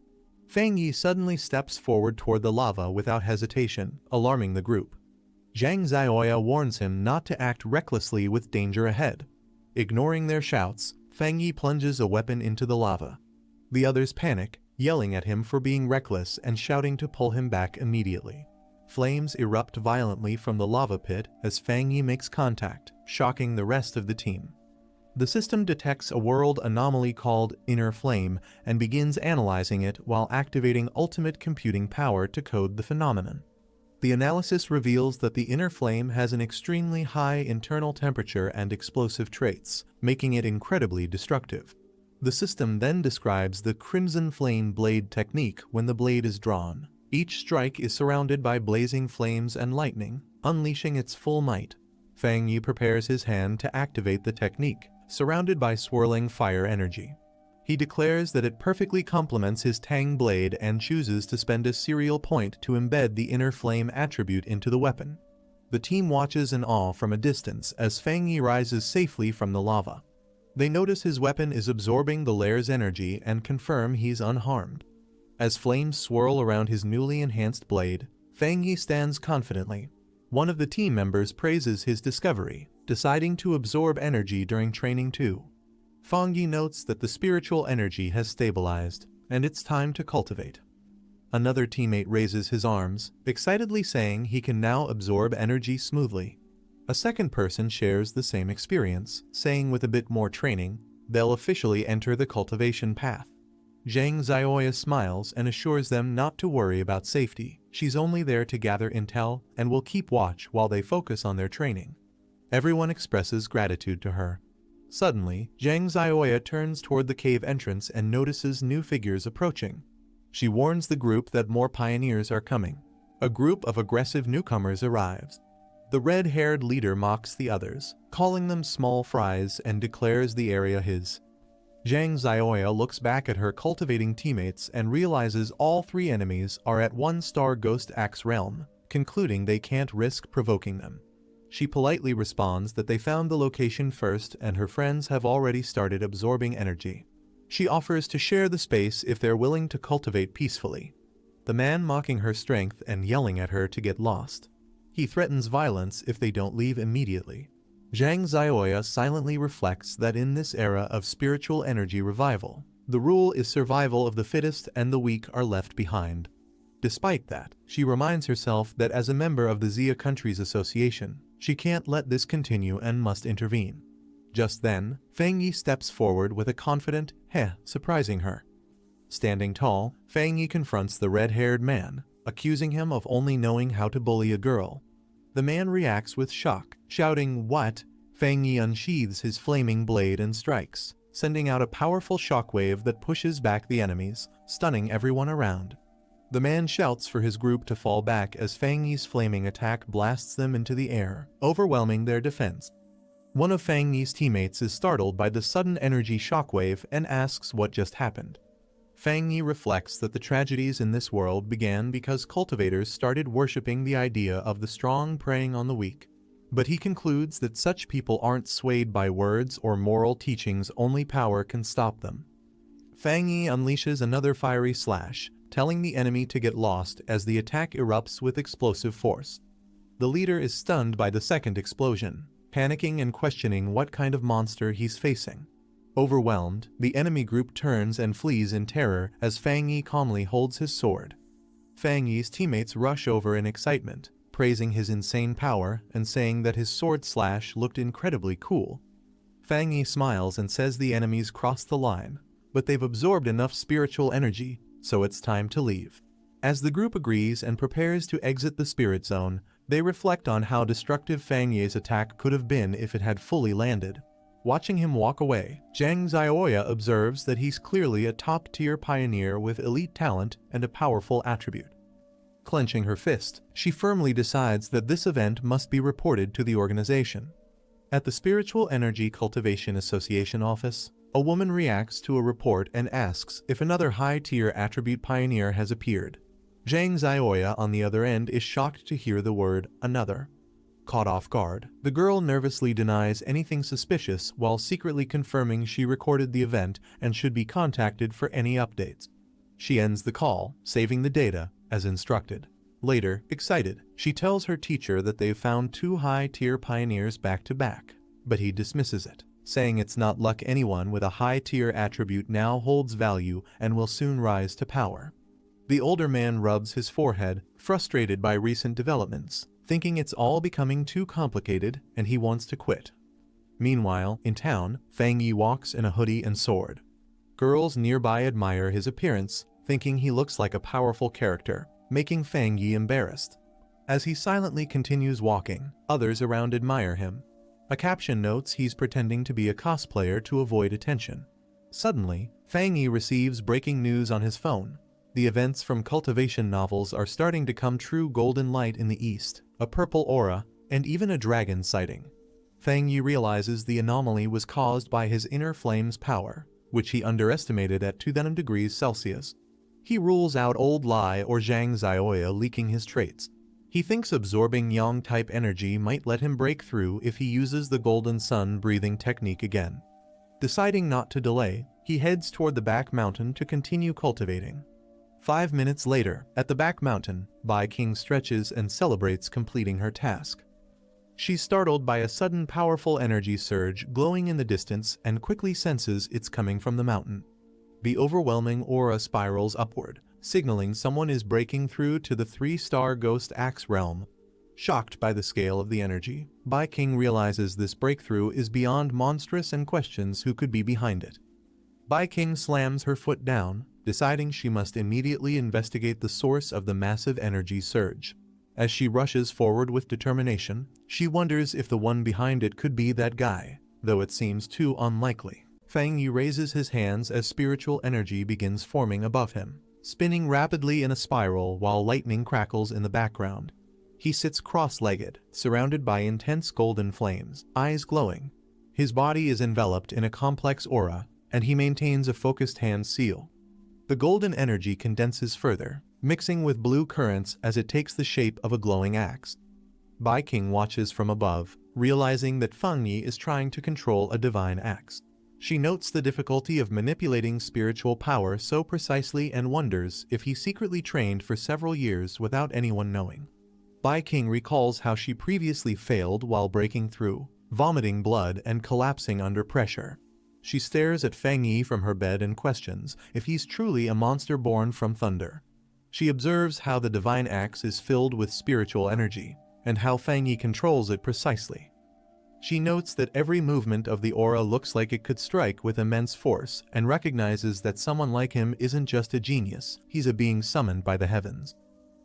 Fang Yi suddenly steps forward toward the lava without hesitation, alarming the group. Zhang Xiaoya warns him not to act recklessly with danger ahead. Ignoring their shouts, Fang Yi plunges a weapon into the lava. The others panic, yelling at him for being reckless and shouting to pull him back immediately. Flames erupt violently from the lava pit as Fang Yi makes contact, shocking the rest of the team. The system detects a world anomaly called Inner Flame and begins analyzing it while activating ultimate computing power to code the phenomenon. The analysis reveals that the Inner Flame has an extremely high internal temperature and explosive traits, making it incredibly destructive. The system then describes the Crimson Flame Blade technique when the blade is drawn. Each strike is surrounded by blazing flames and lightning, unleashing its full might. Fang Yi prepares his hand to activate the technique, surrounded by swirling fire energy. He declares that it perfectly complements his Tang blade and chooses to spend a serial point to embed the Inner Flame attribute into the weapon. The team watches in awe from a distance as Fang Yi rises safely from the lava. They notice his weapon is absorbing the layer's energy and confirm he's unharmed. As flames swirl around his newly enhanced blade, Fang Yi stands confidently. One of the team members praises his discovery, deciding to absorb energy during training too. Fang Yi notes that the spiritual energy has stabilized, and it's time to cultivate. Another teammate raises his arms, excitedly saying he can now absorb energy smoothly. A second person shares the same experience, saying with a bit more training, they'll officially enter the cultivation path. Zhang Xiaoya smiles and assures them not to worry about safety. She's only there to gather intel and will keep watch while they focus on their training. Everyone expresses gratitude to her. Suddenly, Zhang Xiaoya turns toward the cave entrance and notices new figures approaching. She warns the group that more pioneers are coming. A group of aggressive newcomers arrives. The red-haired leader mocks the others, calling them small fries, and declares the area his. Zhang Xiaoya looks back at her cultivating teammates and realizes all three enemies are at 1-star Ghost Axe Realm, concluding they can't risk provoking them. She politely responds that they found the location first and her friends have already started absorbing energy. She offers to share the space if they're willing to cultivate peacefully. The man mocking her strength and yelling at her to get lost. He threatens violence if they don't leave immediately. Zhang Xiaoya silently reflects that in this era of spiritual energy revival, The rule is survival of the fittest and the weak are left behind. Despite that, she reminds herself that as a member of the Xia Countries Association, she can't let this continue and must intervene. Just then, Fang Yi steps forward with a confident "heh," surprising her. Standing tall, Fang Yi confronts the red-haired man, accusing him of only knowing how to bully a girl. The man reacts with shock, shouting, "What?" Fang Yi unsheathes his flaming blade and strikes, sending out a powerful shockwave that pushes back the enemies, stunning everyone around. The man shouts for his group to fall back as Fang Yi's flaming attack blasts them into the air, overwhelming their defense. One of Fang Yi's teammates is startled by the sudden energy shockwave and asks what just happened. Fang Yi reflects that the tragedies in this world began because cultivators started worshipping the idea of the strong preying on the weak. But he concludes that such people aren't swayed by words or moral teachings, only power can stop them. Fang Yi unleashes another fiery slash, telling the enemy to get lost as the attack erupts with explosive force. The leader is stunned by the second explosion, panicking and questioning what kind of monster he's facing. Overwhelmed, the enemy group turns and flees in terror as Fang Yi calmly holds his sword. Fang Yi's teammates rush over in excitement, praising his insane power and saying that his sword slash looked incredibly cool. Fang Yi smiles and says the enemies crossed the line, but they've absorbed enough spiritual energy, so it's time to leave. As the group agrees and prepares to exit the spirit zone, they reflect on how destructive Fang Yi's attack could have been if it had fully landed. Watching him walk away, Zhang Xiaoya observes that he's clearly a top-tier pioneer with elite talent and a powerful attribute. Clenching her fist, she firmly decides that this event must be reported to the organization. At the Spiritual Energy Cultivation Association office, a woman reacts to a report and asks if another high-tier attribute pioneer has appeared. Zhang Xiaoya on the other end is shocked to hear the word "another." Caught off guard, the girl nervously denies anything suspicious while secretly confirming she recorded the event and should be contacted for any updates. She ends the call, saving the data, as instructed. Later, excited, she tells her teacher that they've found 2 high-tier pioneers back-to-back, but he dismisses it, saying it's not luck. Anyone with a high-tier attribute now holds value and will soon rise to power. The older man rubs his forehead, frustrated by recent developments, thinking it's all becoming too complicated and he wants to quit. Meanwhile, in town, Fang Yi walks in a hoodie and sword. Girls nearby admire his appearance, thinking he looks like a powerful character, making Fang Yi embarrassed. As he silently continues walking, others around admire him. A caption notes he's pretending to be a cosplayer to avoid attention. Suddenly, Fang Yi receives breaking news on his phone. The events from cultivation novels are starting to come true. Golden light in the east, a purple aura, and even a dragon sighting. Fang Yi realizes the anomaly was caused by his inner flame's power, which he underestimated at 2000 degrees Celsius. He rules out Old Lai or Zhang Xiaoya leaking his traits. He thinks absorbing yang-type energy might let him break through if he uses the golden sun breathing technique again. Deciding not to delay, he heads toward the back mountain to continue cultivating. 5 minutes later, at the back mountain, Bai King stretches and celebrates completing her task. She's startled by a sudden powerful energy surge glowing in the distance and quickly senses it's coming from the mountain. The overwhelming aura spirals upward, signaling someone is breaking through to the 3-star Ghost Axe realm. Shocked by the scale of the energy, Bai King realizes this breakthrough is beyond monstrous and questions who could be behind it. Bai King slams her foot down, deciding she must immediately investigate the source of the massive energy surge. As she rushes forward with determination, she wonders if the one behind it could be that guy, though it seems too unlikely. Fang Yi raises his hands as spiritual energy begins forming above him, spinning rapidly in a spiral while lightning crackles in the background. He sits cross-legged, surrounded by intense golden flames, eyes glowing. His body is enveloped in a complex aura, and he maintains a focused hand seal. The golden energy condenses further, mixing with blue currents as it takes the shape of a glowing axe. Bai King watches from above, realizing that Fang Yi is trying to control a divine axe. She notes the difficulty of manipulating spiritual power so precisely and wonders if he secretly trained for several years without anyone knowing. Bai King recalls how she previously failed while breaking through, vomiting blood and collapsing under pressure. She stares at Fang Yi from her bed and questions if he's truly a monster born from thunder. She observes how the divine axe is filled with spiritual energy, and how Fang Yi controls it precisely. She notes that every movement of the aura looks like it could strike with immense force, and recognizes that someone like him isn't just a genius, he's a being summoned by the heavens.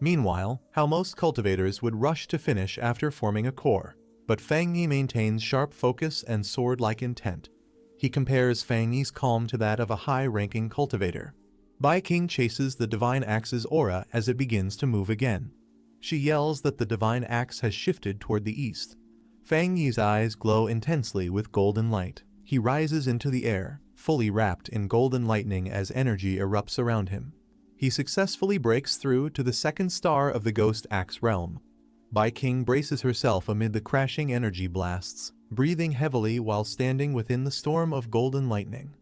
Meanwhile, how most cultivators would rush to finish after forming a core, but Fang Yi maintains sharp focus and sword-like intent. He compares Fang Yi's calm to that of a high-ranking cultivator. Bai King chases the divine axe's aura as it begins to move again. She yells that the divine axe has shifted toward the east. Fang Yi's eyes glow intensely with golden light. He rises into the air, fully wrapped in golden lightning as energy erupts around him. He successfully breaks through to the second star of the Ghost Axe realm. Bai King braces herself amid the crashing energy blasts, breathing heavily while standing within the storm of golden lightning.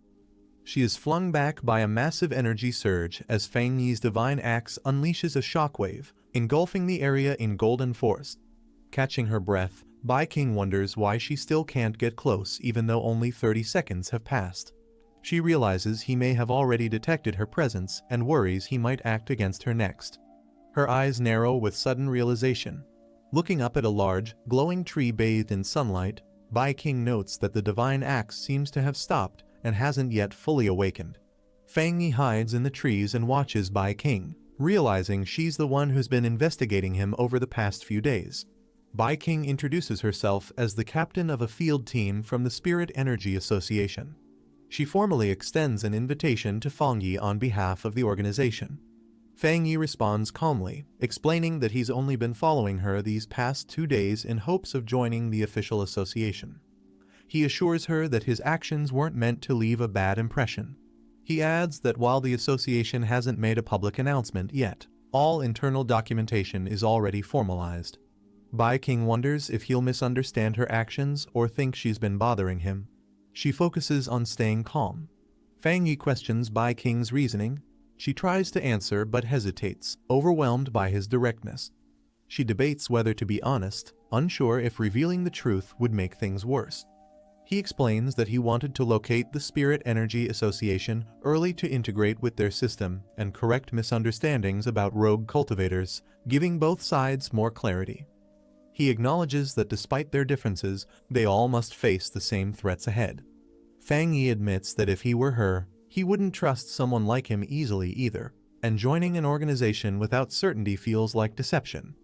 She is flung back by a massive energy surge as Fang Yi's divine axe unleashes a shockwave, engulfing the area in golden force. Catching her breath, Bai King wonders why she still can't get close even though only 30 seconds have passed. She realizes he may have already detected her presence and worries he might act against her next. Her eyes narrow with sudden realization. Looking up at a large, glowing tree bathed in sunlight, Bai King notes that the divine axe seems to have stopped and hasn't yet fully awakened. Fang Yi hides in the trees and watches Bai King, realizing she's the one who's been investigating him over the past few days. Bai King introduces herself as the captain of a field team from the Spirit Energy Association. She formally extends an invitation to Fang Yi on behalf of the organization. Fang Yi responds calmly, explaining that he's only been following her these past 2 days in hopes of joining the official association. He assures her that his actions weren't meant to leave a bad impression. He adds that while the association hasn't made a public announcement yet, all internal documentation is already formalized. Bai King wonders if he'll misunderstand her actions or think she's been bothering him. She focuses on staying calm. Fang Yi questions Bai King's reasoning. She tries to answer but hesitates, overwhelmed by his directness. She debates whether to be honest, unsure if revealing the truth would make things worse. He explains that he wanted to locate the Spirit Energy Association early to integrate with their system and correct misunderstandings about rogue cultivators, giving both sides more clarity. He acknowledges that despite their differences, they all must face the same threats ahead. Fang Yi admits that if he were her, he wouldn't trust someone like him easily either, and joining an organization without certainty feels like deception.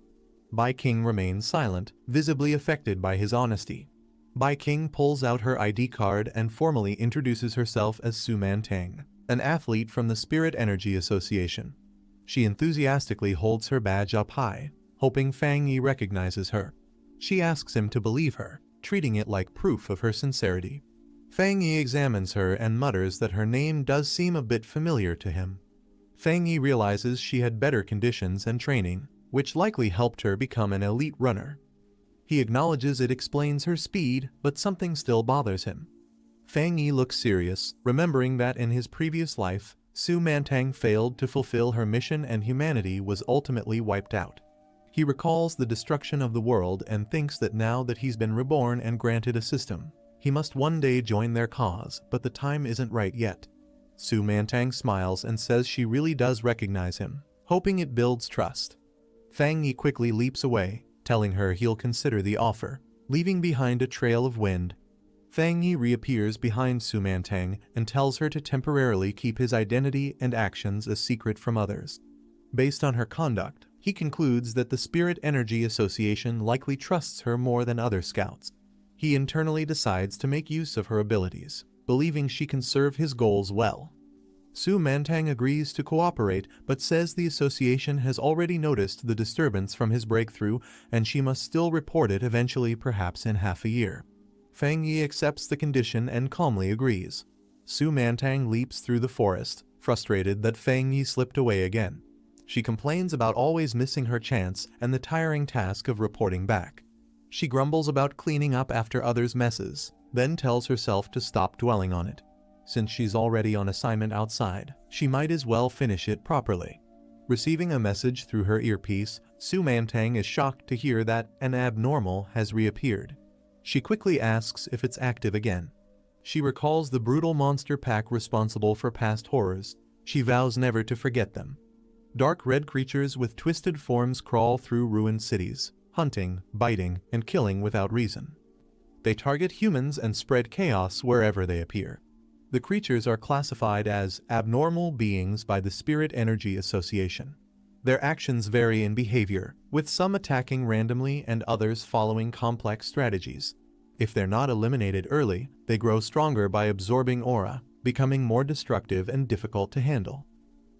Bai King remains silent, visibly affected by his honesty. Bai King pulls out her ID card and formally introduces herself as Su Mantang, an athlete from the Spirit Energy Association. She enthusiastically holds her badge up high, hoping Fang Yi recognizes her. She asks him to believe her, treating it like proof of her sincerity. Fang Yi examines her and mutters that her name does seem a bit familiar to him. Fang Yi realizes she had better conditions and training, which likely helped her become an elite runner. He acknowledges it explains her speed, but something still bothers him. Fang Yi looks serious, remembering that in his previous life, Su Mantang failed to fulfill her mission and humanity was ultimately wiped out. He recalls the destruction of the world and thinks that now that he's been reborn and granted a system, he must one day join their cause, but the time isn't right yet. Su Mantang smiles and says she really does recognize him, hoping it builds trust. Fang Yi quickly leaps away, telling her he'll consider the offer, leaving behind a trail of wind. Fang Yi reappears behind Su Mantang and tells her to temporarily keep his identity and actions a secret from others. Based on her conduct, he concludes that the Spirit Energy Association likely trusts her more than other scouts. He internally decides to make use of her abilities, believing she can serve his goals well. Su Mantang agrees to cooperate but says the association has already noticed the disturbance from his breakthrough and she must still report it eventually, perhaps in half a year. Fang Yi accepts the condition and calmly agrees. Su Mantang leaps through the forest, frustrated that Fang Yi slipped away again. She complains about always missing her chance and the tiring task of reporting back. She grumbles about cleaning up after others' messes, then tells herself to stop dwelling on it. Since she's already on assignment outside, she might as well finish it properly. Receiving a message through her earpiece, Su Mantang is shocked to hear that an abnormal has reappeared. She quickly asks if it's active again. She recalls the brutal monster pack responsible for past horrors. She vows never to forget them. Dark red creatures with twisted forms crawl through ruined cities, hunting, biting, and killing without reason. They target humans and spread chaos wherever they appear. The creatures are classified as abnormal beings by the Spirit Energy Association. Their actions vary in behavior, with some attacking randomly and others following complex strategies. If they're not eliminated early, they grow stronger by absorbing aura, becoming more destructive and difficult to handle.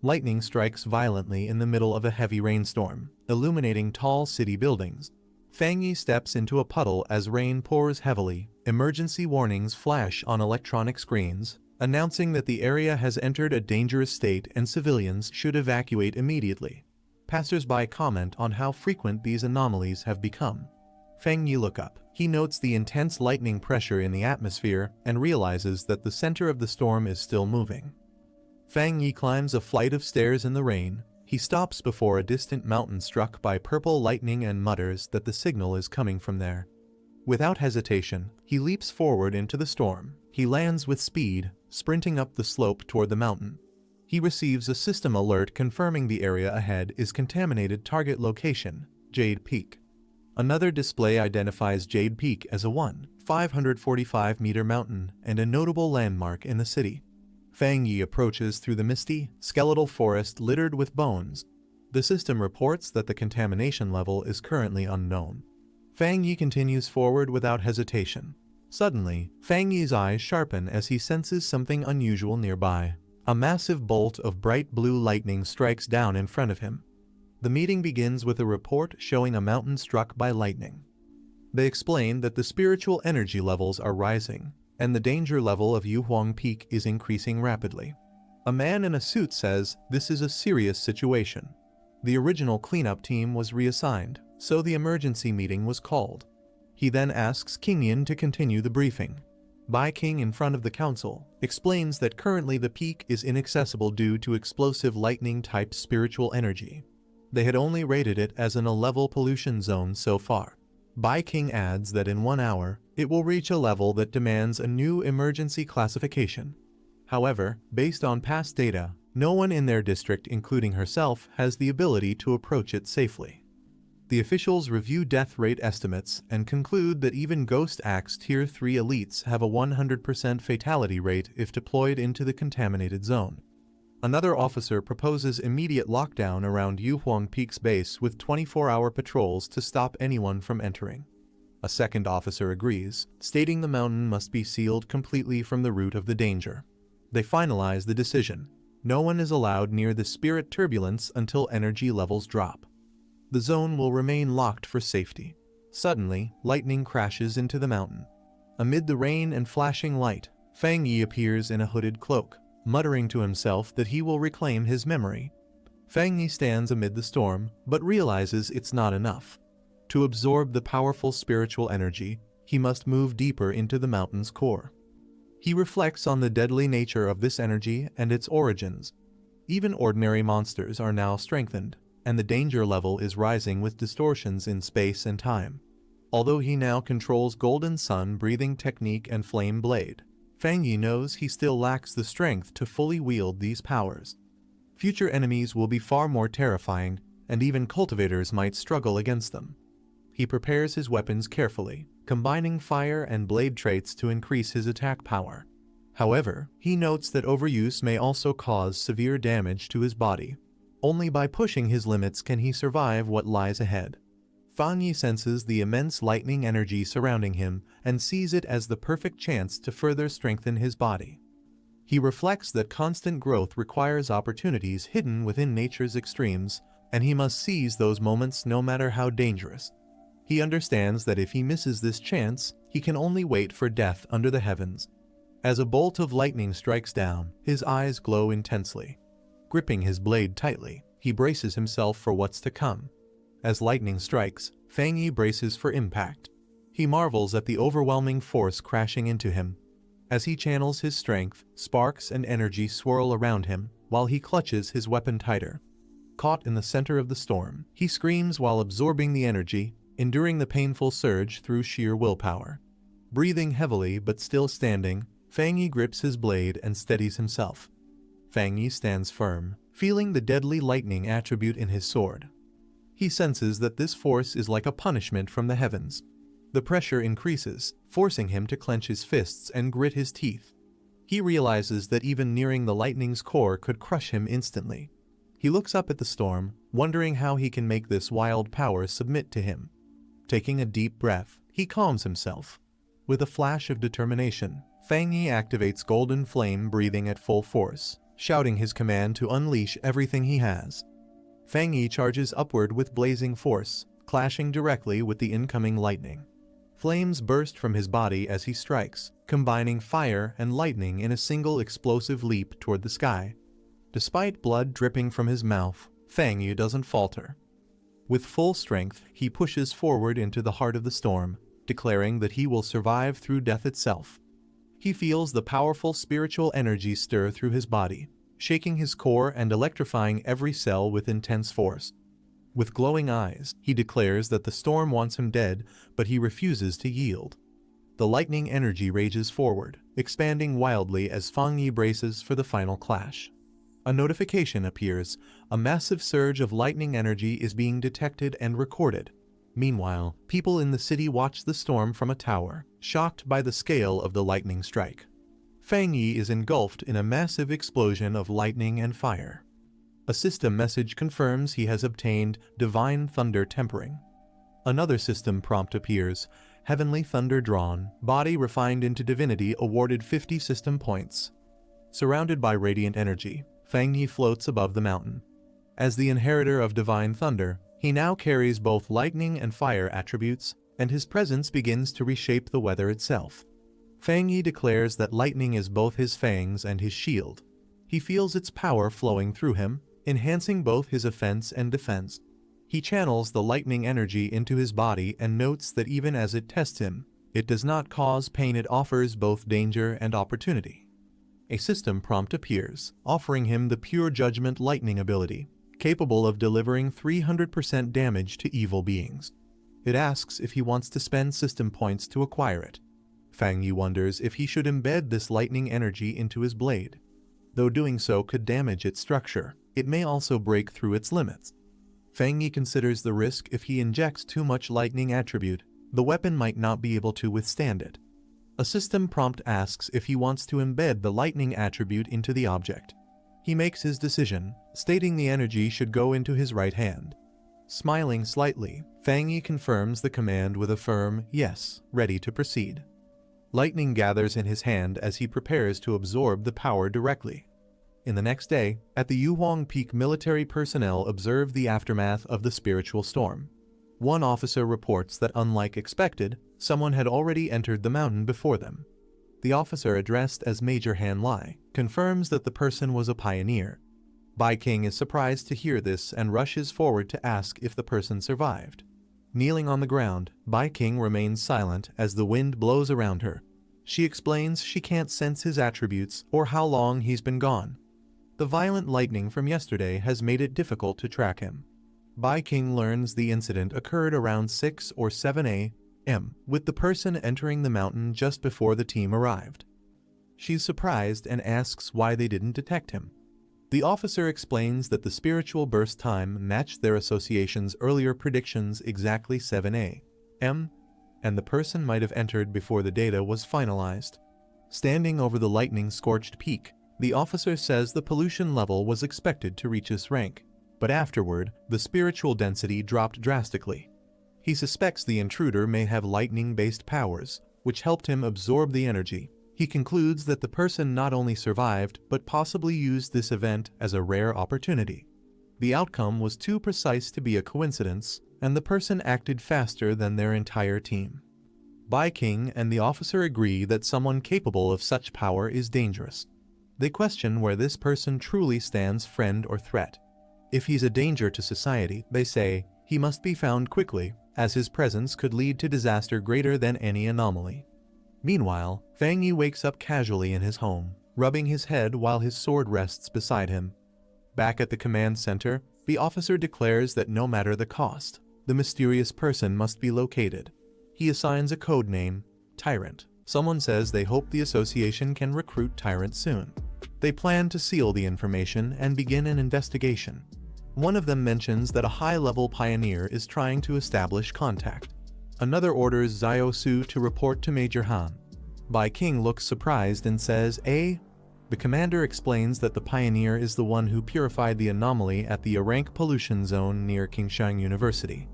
Lightning strikes violently in the middle of a heavy rainstorm, illuminating tall city buildings. Fang Yi steps into a puddle as rain pours heavily. Emergency warnings flash on electronic screens, announcing that the area has entered a dangerous state and civilians should evacuate immediately. Passers-by comment on how frequent these anomalies have become. Fang Yi looks up. He notes the intense lightning pressure in the atmosphere and realizes that the center of the storm is still moving. Fang Yi climbs a flight of stairs in the rain. He stops before a distant mountain struck by purple lightning and mutters that the signal is coming from there. Without hesitation, he leaps forward into the storm. He lands with speed, sprinting up the slope toward the mountain. He receives a system alert confirming the area ahead is contaminated target location, Jade Peak. Another display identifies Jade Peak as a 545-meter mountain and a notable landmark in the city. Fang Yi approaches through the misty, skeletal forest littered with bones. The system reports that the contamination level is currently unknown. Fang Yi continues forward without hesitation. Suddenly, Fang Yi's eyes sharpen as he senses something unusual nearby. A massive bolt of bright blue lightning strikes down in front of him. The meeting begins with a report showing a mountain struck by lightning. They explain that the spiritual energy levels are rising, and the danger level of Yuhuang Peak is increasing rapidly. A man in a suit says, "This is a serious situation." The original cleanup team was reassigned, so the emergency meeting was called. He then asks King Yin to continue the briefing. Bai King, in front of the council, explains that currently the peak is inaccessible due to explosive lightning-type spiritual energy. They had only rated it as an A-level pollution zone so far. Bai King adds that in 1 hour, it will reach a level that demands a new emergency classification. However, based on past data, no one in their district, including herself, has the ability to approach it safely. The officials review death rate estimates and conclude that even Ghost Axe Tier 3 elites have a 100% fatality rate if deployed into the contaminated zone. Another officer proposes immediate lockdown around Yuhuang Peak's base with 24-hour patrols to stop anyone from entering. A second officer agrees, stating the mountain must be sealed completely from the root of the danger. They finalize the decision. No one is allowed near the spirit turbulence until energy levels drop. The zone will remain locked for safety. Suddenly, lightning crashes into the mountain. Amid the rain and flashing light, Fang Yi appears in a hooded cloak, muttering to himself that he will reclaim his memory. Fang Yi stands amid the storm, but realizes it's not enough. To absorb the powerful spiritual energy, he must move deeper into the mountain's core. He reflects on the deadly nature of this energy and its origins. Even ordinary monsters are now strengthened, and the danger level is rising with distortions in space and time. Although he now controls Golden Sun breathing technique and Flame Blade, Fang Yi knows he still lacks the strength to fully wield these powers. Future enemies will be far more terrifying, and even cultivators might struggle against them. He prepares his weapons carefully, combining fire and blade traits to increase his attack power. However, he notes that overuse may also cause severe damage to his body. Only by pushing his limits can he survive what lies ahead. Fang Yi senses the immense lightning energy surrounding him and sees it as the perfect chance to further strengthen his body. He reflects that constant growth requires opportunities hidden within nature's extremes, and he must seize those moments no matter how dangerous. He understands that if he misses this chance, he can only wait for death under the heavens. As a bolt of lightning strikes down, his eyes glow intensely. Gripping his blade tightly, he braces himself for what's to come. As lightning strikes, Fang Yi braces for impact. He marvels at the overwhelming force crashing into him. As he channels his strength, sparks and energy swirl around him, while he clutches his weapon tighter. Caught in the center of the storm, he screams while absorbing the energy, enduring the painful surge through sheer willpower. Breathing heavily but still standing, Fang Yi grips his blade and steadies himself. Fang Yi stands firm, feeling the deadly lightning attribute in his sword. He senses that this force is like a punishment from the heavens. The pressure increases, forcing him to clench his fists and grit his teeth. He realizes that even nearing the lightning's core could crush him instantly. He looks up at the storm, wondering how he can make this wild power submit to him. Taking a deep breath, he calms himself. With a flash of determination, Fang Yi activates Golden Flame breathing at full force, shouting his command to unleash everything he has. Fang Yi charges upward with blazing force, clashing directly with the incoming lightning. Flames burst from his body as he strikes, combining fire and lightning in a single explosive leap toward the sky. Despite blood dripping from his mouth, Fang Yi doesn't falter. With full strength, he pushes forward into the heart of the storm, declaring that he will survive through death itself. He feels the powerful spiritual energy stir through his body, shaking his core and electrifying every cell with intense force. With glowing eyes, he declares that the storm wants him dead, but he refuses to yield. The lightning energy rages forward, expanding wildly as Fang Yi braces for the final clash. A notification appears. A massive surge of lightning energy is being detected and recorded. Meanwhile, people in the city watch the storm from a tower, shocked by the scale of the lightning strike. Fang Yi is engulfed in a massive explosion of lightning and fire. A system message confirms he has obtained Divine Thunder Tempering. Another system prompt appears. Heavenly Thunder drawn, body refined into divinity awarded 50 system points. Surrounded by radiant energy, Fang Yi floats above the mountain. As the inheritor of Divine Thunder, he now carries both lightning and fire attributes, and his presence begins to reshape the weather itself. Fang Yi declares that lightning is both his fangs and his shield. He feels its power flowing through him, enhancing both his offense and defense. He channels the lightning energy into his body and notes that even as it tests him, it does not cause pain. It offers both danger and opportunity. A system prompt appears, offering him the Pure Judgment lightning ability, capable of delivering 300% damage to evil beings. It asks if he wants to spend system points to acquire it. Fang Yi wonders if he should embed this lightning energy into his blade. Though doing so could damage its structure, it may also break through its limits. Fang Yi considers the risk. If he injects too much lightning attribute, the weapon might not be able to withstand it. A system prompt asks if he wants to embed the lightning attribute into the object. He makes his decision, stating the energy should go into his right hand. Smiling slightly, Fang Yi confirms the command with a firm yes, ready to proceed. Lightning gathers in his hand as he prepares to absorb the power directly. In the next day, at the Yuhuang Peak, military personnel observe the aftermath of the spiritual storm. One officer reports that, unlike expected, someone had already entered the mountain before them. The officer, addressed as Major Han Lai, confirms that the person was a pioneer. Bai King is surprised to hear this and rushes forward to ask if the person survived. Kneeling on the ground, Bai King remains silent as the wind blows around her. She explains she can't sense his attributes or how long he's been gone. The violent lightning from yesterday has made it difficult to track him. Bai King learns the incident occurred around 6 or 7 a.m., with the person entering the mountain just before the team arrived. She's surprised and asks why they didn't detect him. The officer explains that the spiritual burst time matched their association's earlier predictions exactly 7 a.m., and the person might have entered before the data was finalized. Standing over the lightning-scorched peak, the officer says the pollution level was expected to reach this rank, but afterward, the spiritual density dropped drastically. He suspects the intruder may have lightning-based powers, which helped him absorb the energy. He concludes that the person not only survived, but possibly used this event as a rare opportunity. The outcome was too precise to be a coincidence, and the person acted faster than their entire team. Bai King and the officer agree that someone capable of such power is dangerous. They question where this person truly stands, friend or threat. If he's a danger to society, they say, he must be found quickly, as his presence could lead to disaster greater than any anomaly. Meanwhile, Fang Yi wakes up casually in his home, rubbing his head while his sword rests beside him. Back at the command center, the officer declares that no matter the cost, the mysterious person must be located. He assigns a code name, Tyrant, Someone says they hope the association can recruit tyrants soon. They plan to seal the information and begin an investigation. One of them mentions that a high-level pioneer is trying to establish contact. Another orders Xiao Su to report to Major Han. Bai King looks surprised and says, "Eh?" The commander explains that the pioneer is the one who purified the anomaly at the Arank pollution zone near Qingshang University.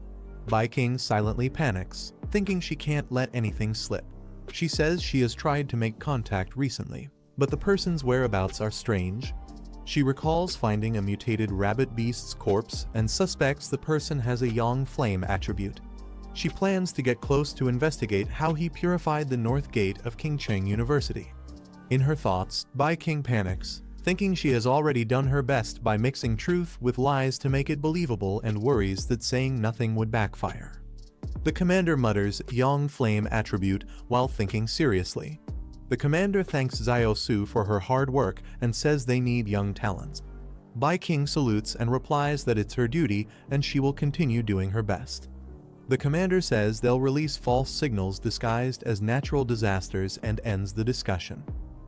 Bai King silently panics, thinking she can't let anything slip. She says she has tried to make contact recently, but the person's whereabouts are strange. She recalls finding a mutated rabbit beast's corpse and suspects the person has a Yang Flame attribute. She plans to get close to investigate how he purified the north gate of Qingshang University. In her thoughts, Bai King panics, thinking she has already done her best by mixing truth with lies to make it believable, and worries that saying nothing would backfire. The commander mutters Yang Flame attribute while thinking seriously. The commander thanks Xiao Su for her hard work and says they need young talents. Bai King salutes and replies that it's her duty and she will continue doing her best. The commander says they'll release false signals disguised as natural disasters and ends the discussion.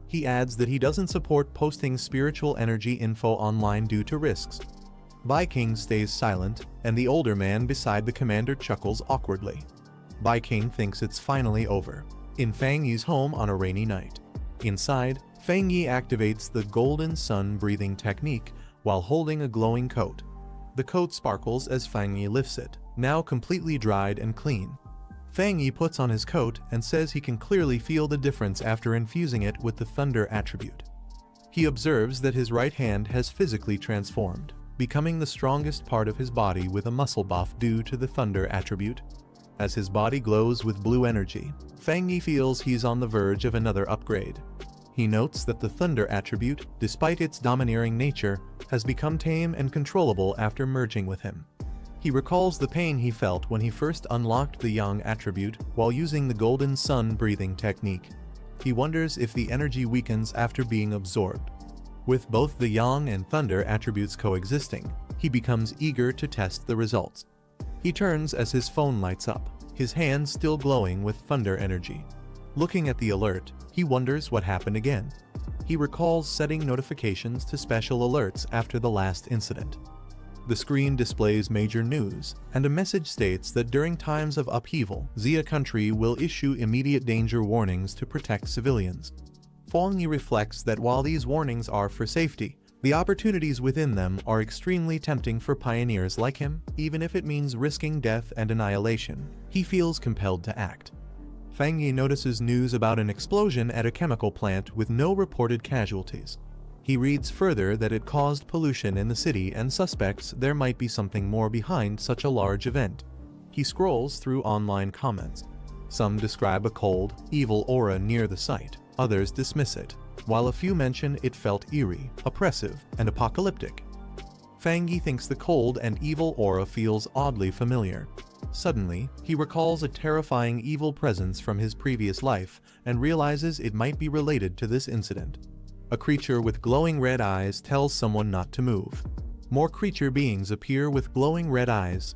He adds that he doesn't support posting spiritual energy info online due to risks. Bai King stays silent, and the older man beside the commander chuckles awkwardly. Bai King thinks it's finally over. In Fang Yi's home on a rainy night. Inside, Fang Yi activates the golden sun breathing technique while holding a glowing coat. The coat sparkles as Fang Yi lifts it, now completely dried and clean. Fang Yi puts on his coat and says he can clearly feel the difference after infusing it with the thunder attribute. He observes that his right hand has physically transformed, becoming the strongest part of his body with a muscle buff due to the thunder attribute. As his body glows with blue energy, Fang Yi feels he's on the verge of another upgrade. He notes that the thunder attribute, despite its domineering nature, has become tame and controllable after merging with him. He recalls the pain he felt when he first unlocked the Yang attribute while using the golden sun breathing technique. He wonders if the energy weakens after being absorbed. With both the Yang and thunder attributes coexisting, he becomes eager to test the results. He turns as his phone lights up, his hands still glowing with thunder energy. Looking at the alert, he wonders what happened again. He recalls setting notifications to special alerts after the last incident. The screen displays major news, and a message states that during times of upheaval, Xia country will issue immediate danger warnings to protect civilians. Fang Yi reflects that while these warnings are for safety, the opportunities within them are extremely tempting for pioneers like him, even if it means risking death and annihilation. He feels compelled to act. Fang Yi notices news about an explosion at a chemical plant with no reported casualties. He reads further that it caused pollution in the city and suspects there might be something more behind such a large event. He scrolls through online comments. Some describe a cold, evil aura near the site, others dismiss it, while a few mention it felt eerie, oppressive, and apocalyptic. Fang Yi thinks the cold and evil aura feels oddly familiar. Suddenly, he recalls a terrifying evil presence from his previous life and realizes it might be related to this incident. A creature with glowing red eyes tells someone not to move. More creature beings appear with glowing red eyes.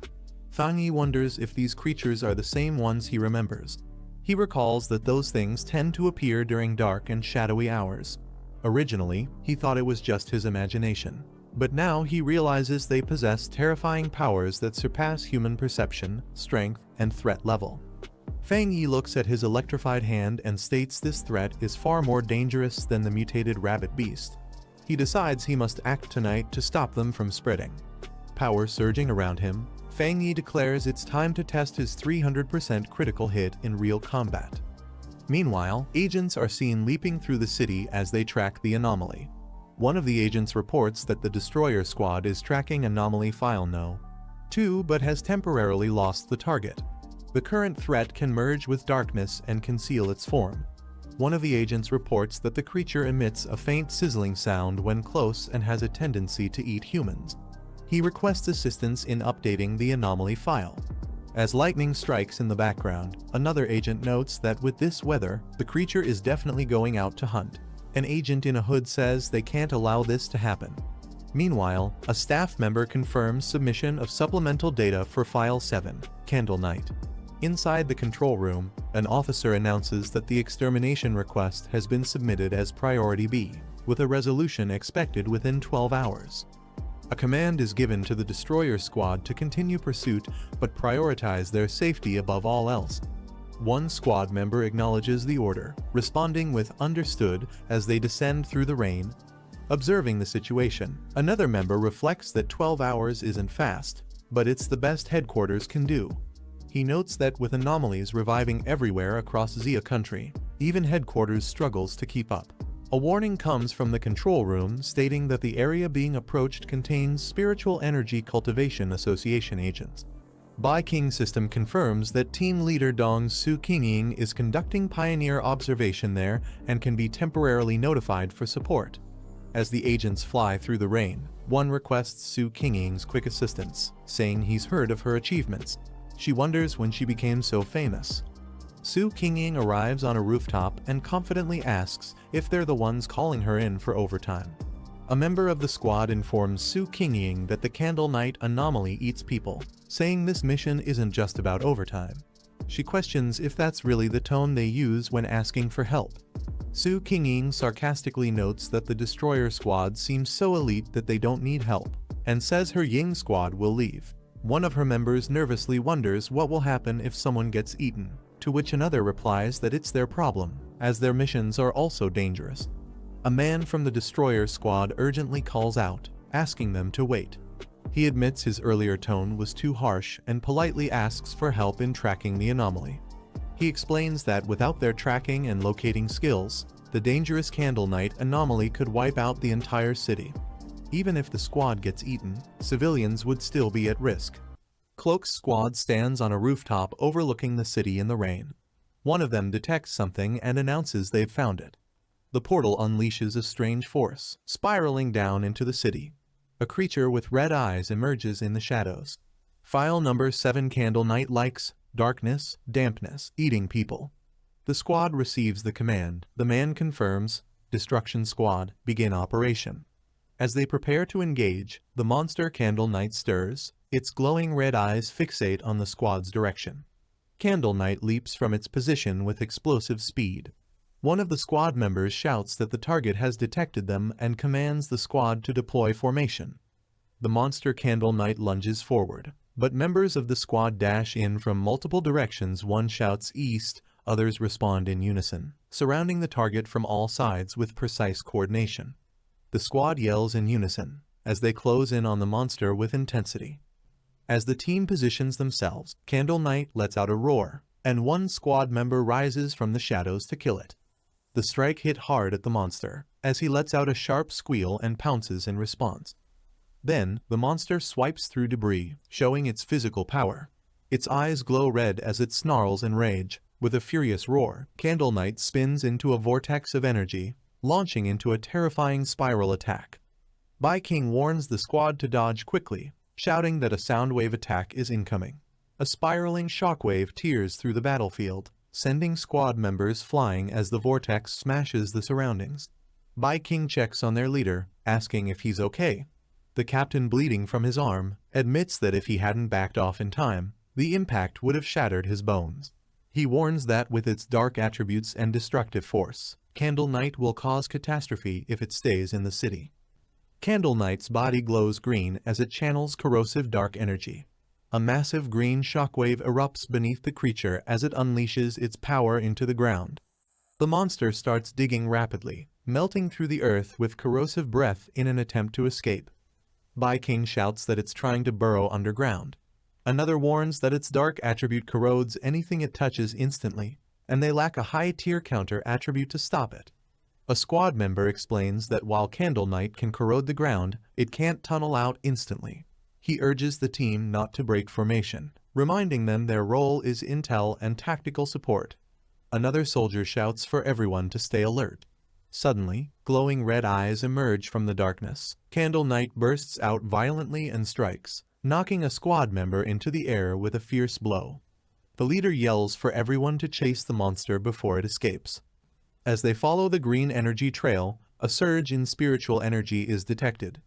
Fang Yi wonders if these creatures are the same ones he remembers. He recalls that those things tend to appear during dark and shadowy hours. Originally, he thought it was just his imagination, but now he realizes they possess terrifying powers that surpass human perception, strength, and threat level. Fang Yi looks at his electrified hand and states this threat is far more dangerous than the mutated rabbit beast. He decides he must act tonight to stop them from spreading. Power surging around him, Fang Yi declares it's time to test his 300% critical hit in real combat. Meanwhile, agents are seen leaping through the city as they track the anomaly. One of the agents reports that the destroyer squad is tracking anomaly file No. 2 but has temporarily lost the target. The current threat can merge with darkness and conceal its form. One of the agents reports that the creature emits a faint sizzling sound when close and has a tendency to eat humans. He requests assistance in updating the anomaly file. As lightning strikes in the background, another agent notes that with this weather, the creature is definitely going out to hunt. An agent in a hood says they can't allow this to happen. Meanwhile, a staff member confirms submission of supplemental data for File 7, Candle Night. Inside the control room, an officer announces that the extermination request has been submitted as Priority B, with a resolution expected within 12 hours. A command is given to the destroyer squad to continue pursuit but prioritize their safety above all else. One squad member acknowledges the order, responding with "understood" as they descend through the rain. Observing the situation, another member reflects that 12 hours isn't fast, but it's the best headquarters can do. He notes that with anomalies reviving everywhere across Xia country, even headquarters struggles to keep up. A warning comes from the control room stating that the area being approached contains Spiritual Energy Cultivation Association agents. Bai King System confirms that team leader Dong Su Qingying is conducting pioneer observation there and can be temporarily notified for support. As the agents fly through the rain, one requests Su Qingying's quick assistance, saying he's heard of her achievements. She wonders when she became so famous. Su Qingying arrives on a rooftop and confidently asks if they're the ones calling her in for overtime. A member of the squad informs Su Qingying that the Candle Night anomaly eats people, saying this mission isn't just about overtime. She questions if that's really the tone they use when asking for help. Su Qingying sarcastically notes that the destroyer squad seems so elite that they don't need help, and says her Ying squad will leave. One of her members nervously wonders what will happen if someone gets eaten, to which another replies that it's their problem, as their missions are also dangerous. A man from the destroyer squad urgently calls out, asking them to wait. He admits his earlier tone was too harsh and politely asks for help in tracking the anomaly. He explains that without their tracking and locating skills, the dangerous Candle Night anomaly could wipe out the entire city. Even if the squad gets eaten, civilians would still be at risk. Cloak's squad stands on a rooftop overlooking the city in the rain. One of them detects something and announces they've found it. The portal unleashes a strange force, spiraling down into the city. A creature with red eyes emerges in the shadows. File number 7 Candle Night likes darkness, dampness, eating people. The squad receives the command. The man confirms, Destruction Squad, begin operation. As they prepare to engage, the monster Candle Night stirs, its glowing red eyes fixate on the squad's direction. Candle Night leaps from its position with explosive speed. One of the squad members shouts that the target has detected them and commands the squad to deploy formation. The monster Candle Night lunges forward, but members of the squad dash in from multiple directions. One shouts east, others respond in unison, surrounding the target from all sides with precise coordination. The squad yells in unison, as they close in on the monster with intensity. As the team positions themselves, Candle Night lets out a roar, and one squad member rises from the shadows to kill it. The strike hit hard at the monster, as he lets out a sharp squeal and pounces in response. Then, the monster swipes through debris, showing its physical power. Its eyes glow red as it snarls in rage. With a furious roar, Candle Night spins into a vortex of energy, launching into a terrifying spiral attack. Bai King warns the squad to dodge quickly, shouting that a soundwave attack is incoming. A spiraling shockwave tears through the battlefield, sending squad members flying as the vortex smashes the surroundings. Bai King checks on their leader, asking if he's okay. The captain, bleeding from his arm, admits that if he hadn't backed off in time, the impact would have shattered his bones. He warns that with its dark attributes and destructive force, Candle Night will cause catastrophe if it stays in the city. Candle Night's body glows green as it channels corrosive dark energy. A massive green shockwave erupts beneath the creature as it unleashes its power into the ground. The monster starts digging rapidly, melting through the earth with corrosive breath in an attempt to escape. Bai King shouts that it's trying to burrow underground. Another warns that its dark attribute corrodes anything it touches instantly, and they lack a high-tier counter attribute to stop it. A squad member explains that while Candle Night can corrode the ground, it can't tunnel out instantly. He urges the team not to break formation, reminding them their role is intel and tactical support. Another soldier shouts for everyone to stay alert. Suddenly, glowing red eyes emerge from the darkness. Candle Night bursts out violently and strikes, knocking a squad member into the air with a fierce blow. The leader yells for everyone to chase the monster before it escapes. As they follow the green energy trail, a surge in spiritual energy is detected.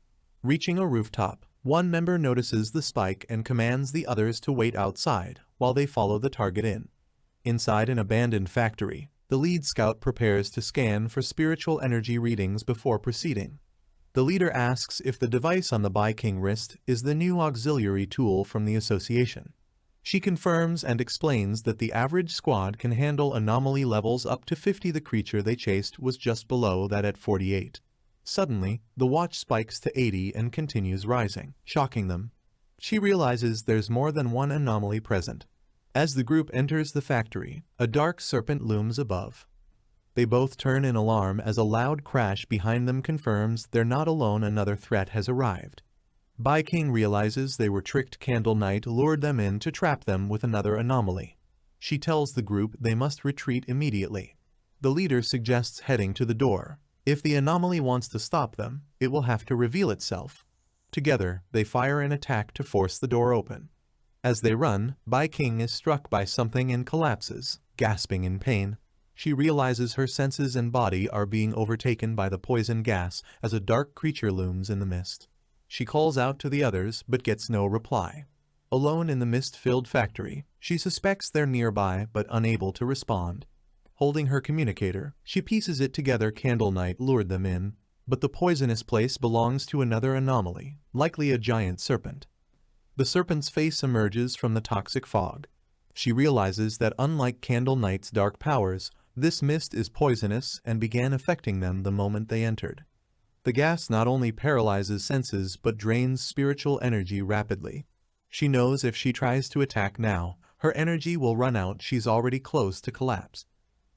Reaching a rooftop, one member notices the spike and commands the others to wait outside, while they follow the target in. Inside an abandoned factory, the lead scout prepares to scan for spiritual energy readings before proceeding. The leader asks if the device on the Bi-King wrist is the new auxiliary tool from the association. She confirms and explains that the average squad can handle anomaly levels up to 50. The creature they chased was just below that at 48. Suddenly, the watch spikes to 80 and continues rising, shocking them. She realizes there's more than one anomaly present. As the group enters the factory, a dark serpent looms above. They both turn in alarm as a loud crash behind them confirms they're not alone. Another threat has arrived. Bi-King realizes they were tricked. Candle Knight lured them in to trap them with another anomaly. She tells the group they must retreat immediately. The leader suggests heading to the door. If the anomaly wants to stop them, it will have to reveal itself. Together, they fire an attack to force the door open. As they run, Bi-King is struck by something and collapses, gasping in pain. She realizes her senses and body are being overtaken by the poison gas as a dark creature looms in the mist. She calls out to the others but gets no reply. Alone in the mist-filled factory, she suspects they're nearby but unable to respond. Holding her communicator, she pieces it together. Candle Knight lured them in, but the poisonous place belongs to another anomaly, likely a giant serpent. The serpent's face emerges from the toxic fog. She realizes that unlike Candle Knight's dark powers, this mist is poisonous and began affecting them the moment they entered. The gas not only paralyzes senses but drains spiritual energy rapidly. She knows if she tries to attack now, her energy will run out. She's already close to collapse.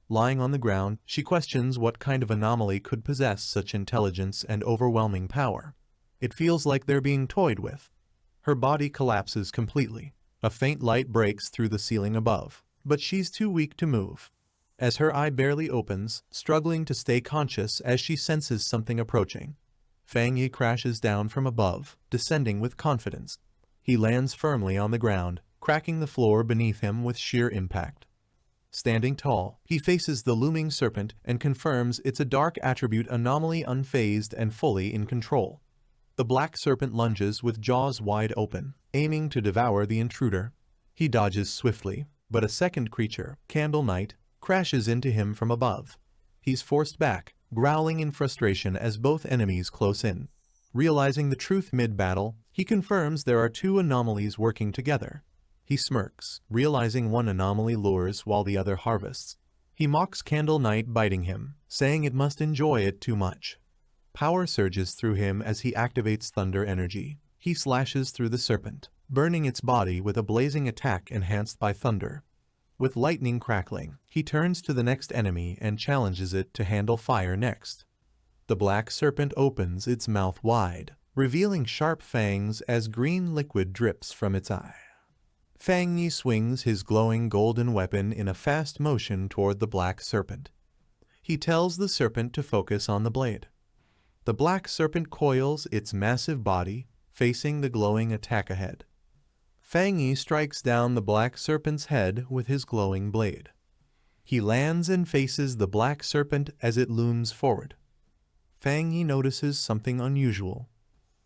Lying on the ground, she questions what kind of anomaly could possess such intelligence and overwhelming power. It feels like they're being toyed with. Her body collapses completely. A faint light breaks through the ceiling above, but she's too weak to move. As her eye barely opens, struggling to stay conscious as she senses something approaching, Fang Yi crashes down from above, descending with confidence. He lands firmly on the ground, cracking the floor beneath him with sheer impact. Standing tall, he faces the looming serpent and confirms it's a dark attribute anomaly, unfazed and fully in control. The black serpent lunges with jaws wide open, aiming to devour the intruder. He dodges swiftly, but a second creature, Candle Knight, crashes into him from above. He's forced back, growling in frustration as both enemies close in. Realizing the truth mid-battle, he confirms there are two anomalies working together. He smirks, realizing one anomaly lures while the other harvests. He mocks Candle Knight, biting him, saying it must enjoy it too much. Power surges through him as he activates thunder energy. He slashes through the serpent, burning its body with a blazing attack enhanced by thunder. With lightning crackling, he turns to the next enemy and challenges it to handle fire next. The black serpent opens its mouth wide, revealing sharp fangs as green liquid drips from its eye. Fang Yi swings his glowing golden weapon in a fast motion toward the black serpent. He tells the serpent to focus on the blade. The black serpent coils its massive body, facing the glowing attack ahead. Fang Yi strikes down the black serpent's head with his glowing blade. He lands and faces the black serpent as it looms forward. Fang Yi notices something unusual,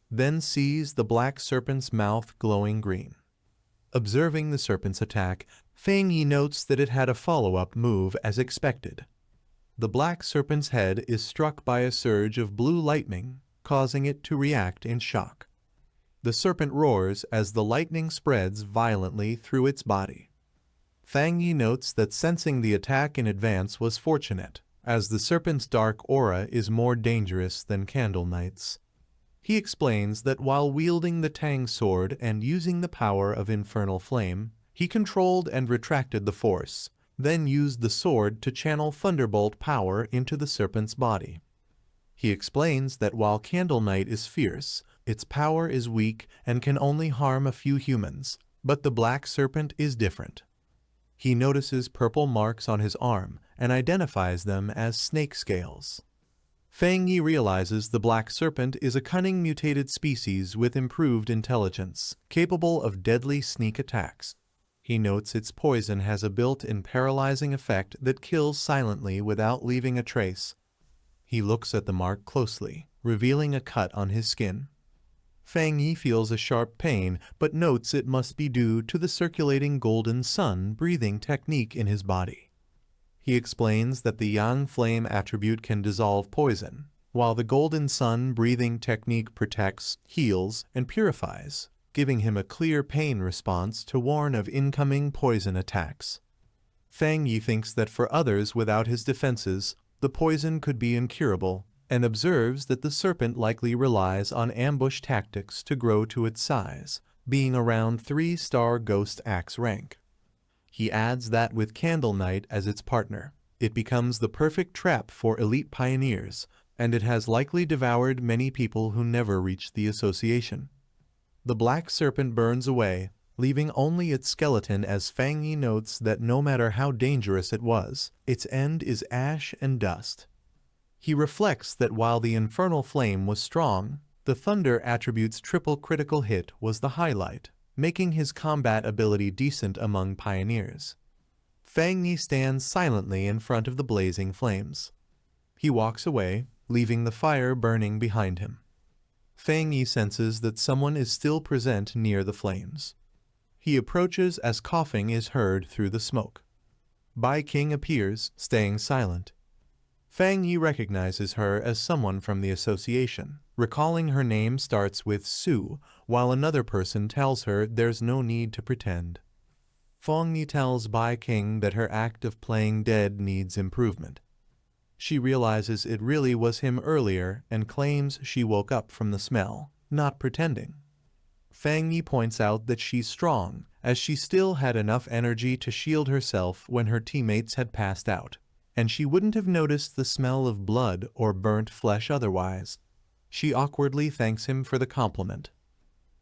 then sees the black serpent's mouth glowing green. Observing the serpent's attack, Fang Yi notes that it had a follow-up move as expected. The black serpent's head is struck by a surge of blue lightning, causing it to react in shock. The serpent roars as the lightning spreads violently through its body. Fang Yi notes that sensing the attack in advance was fortunate, as the serpent's dark aura is more dangerous than Candle Knight's. He explains that while wielding the Tang sword and using the power of infernal flame, he controlled and retracted the force, then used the sword to channel thunderbolt power into the serpent's body. He explains that while Candle Knight is fierce, its power is weak and can only harm a few humans, but the black serpent is different. He notices purple marks on his arm and identifies them as snake scales. Fang Yi realizes the black serpent is a cunning mutated species with improved intelligence, capable of deadly sneak attacks. He notes its poison has a built-in paralyzing effect that kills silently without leaving a trace. He looks at the mark closely, revealing a cut on his skin. Fang Yi feels a sharp pain, but notes it must be due to the circulating golden sun breathing technique in his body. He explains that the yang flame attribute can dissolve poison, while the golden sun breathing technique protects, heals, and purifies, giving him a clear pain response to warn of incoming poison attacks. Fang Yi thinks that for others without his defenses, the poison could be incurable, and observes that the serpent likely relies on ambush tactics to grow to its size, being around 3-star Ghost Axe rank. He adds that with Candle Knight as its partner, it becomes the perfect trap for elite pioneers, and it has likely devoured many people who never reached the association. The black serpent burns away, leaving only its skeleton as Fang Yi notes that no matter how dangerous it was, its end is ash and dust. He reflects that while the infernal flame was strong, the thunder attribute's triple critical hit was the highlight, making his combat ability decent among pioneers. Fang Yi stands silently in front of the blazing flames. He walks away, leaving the fire burning behind him. Fang Yi senses that someone is still present near the flames. He approaches as coughing is heard through the smoke. Bai King appears, staying silent. Fang Yi recognizes her as someone from the association, recalling her name starts with Su, while another person tells her there's no need to pretend. Fang Yi tells Bai King that her act of playing dead needs improvement. She realizes it really was him earlier and claims she woke up from the smell, not pretending. Fang Yi points out that she's strong, as she still had enough energy to shield herself when her teammates had passed out, and she wouldn't have noticed the smell of blood or burnt flesh otherwise. She awkwardly thanks him for the compliment.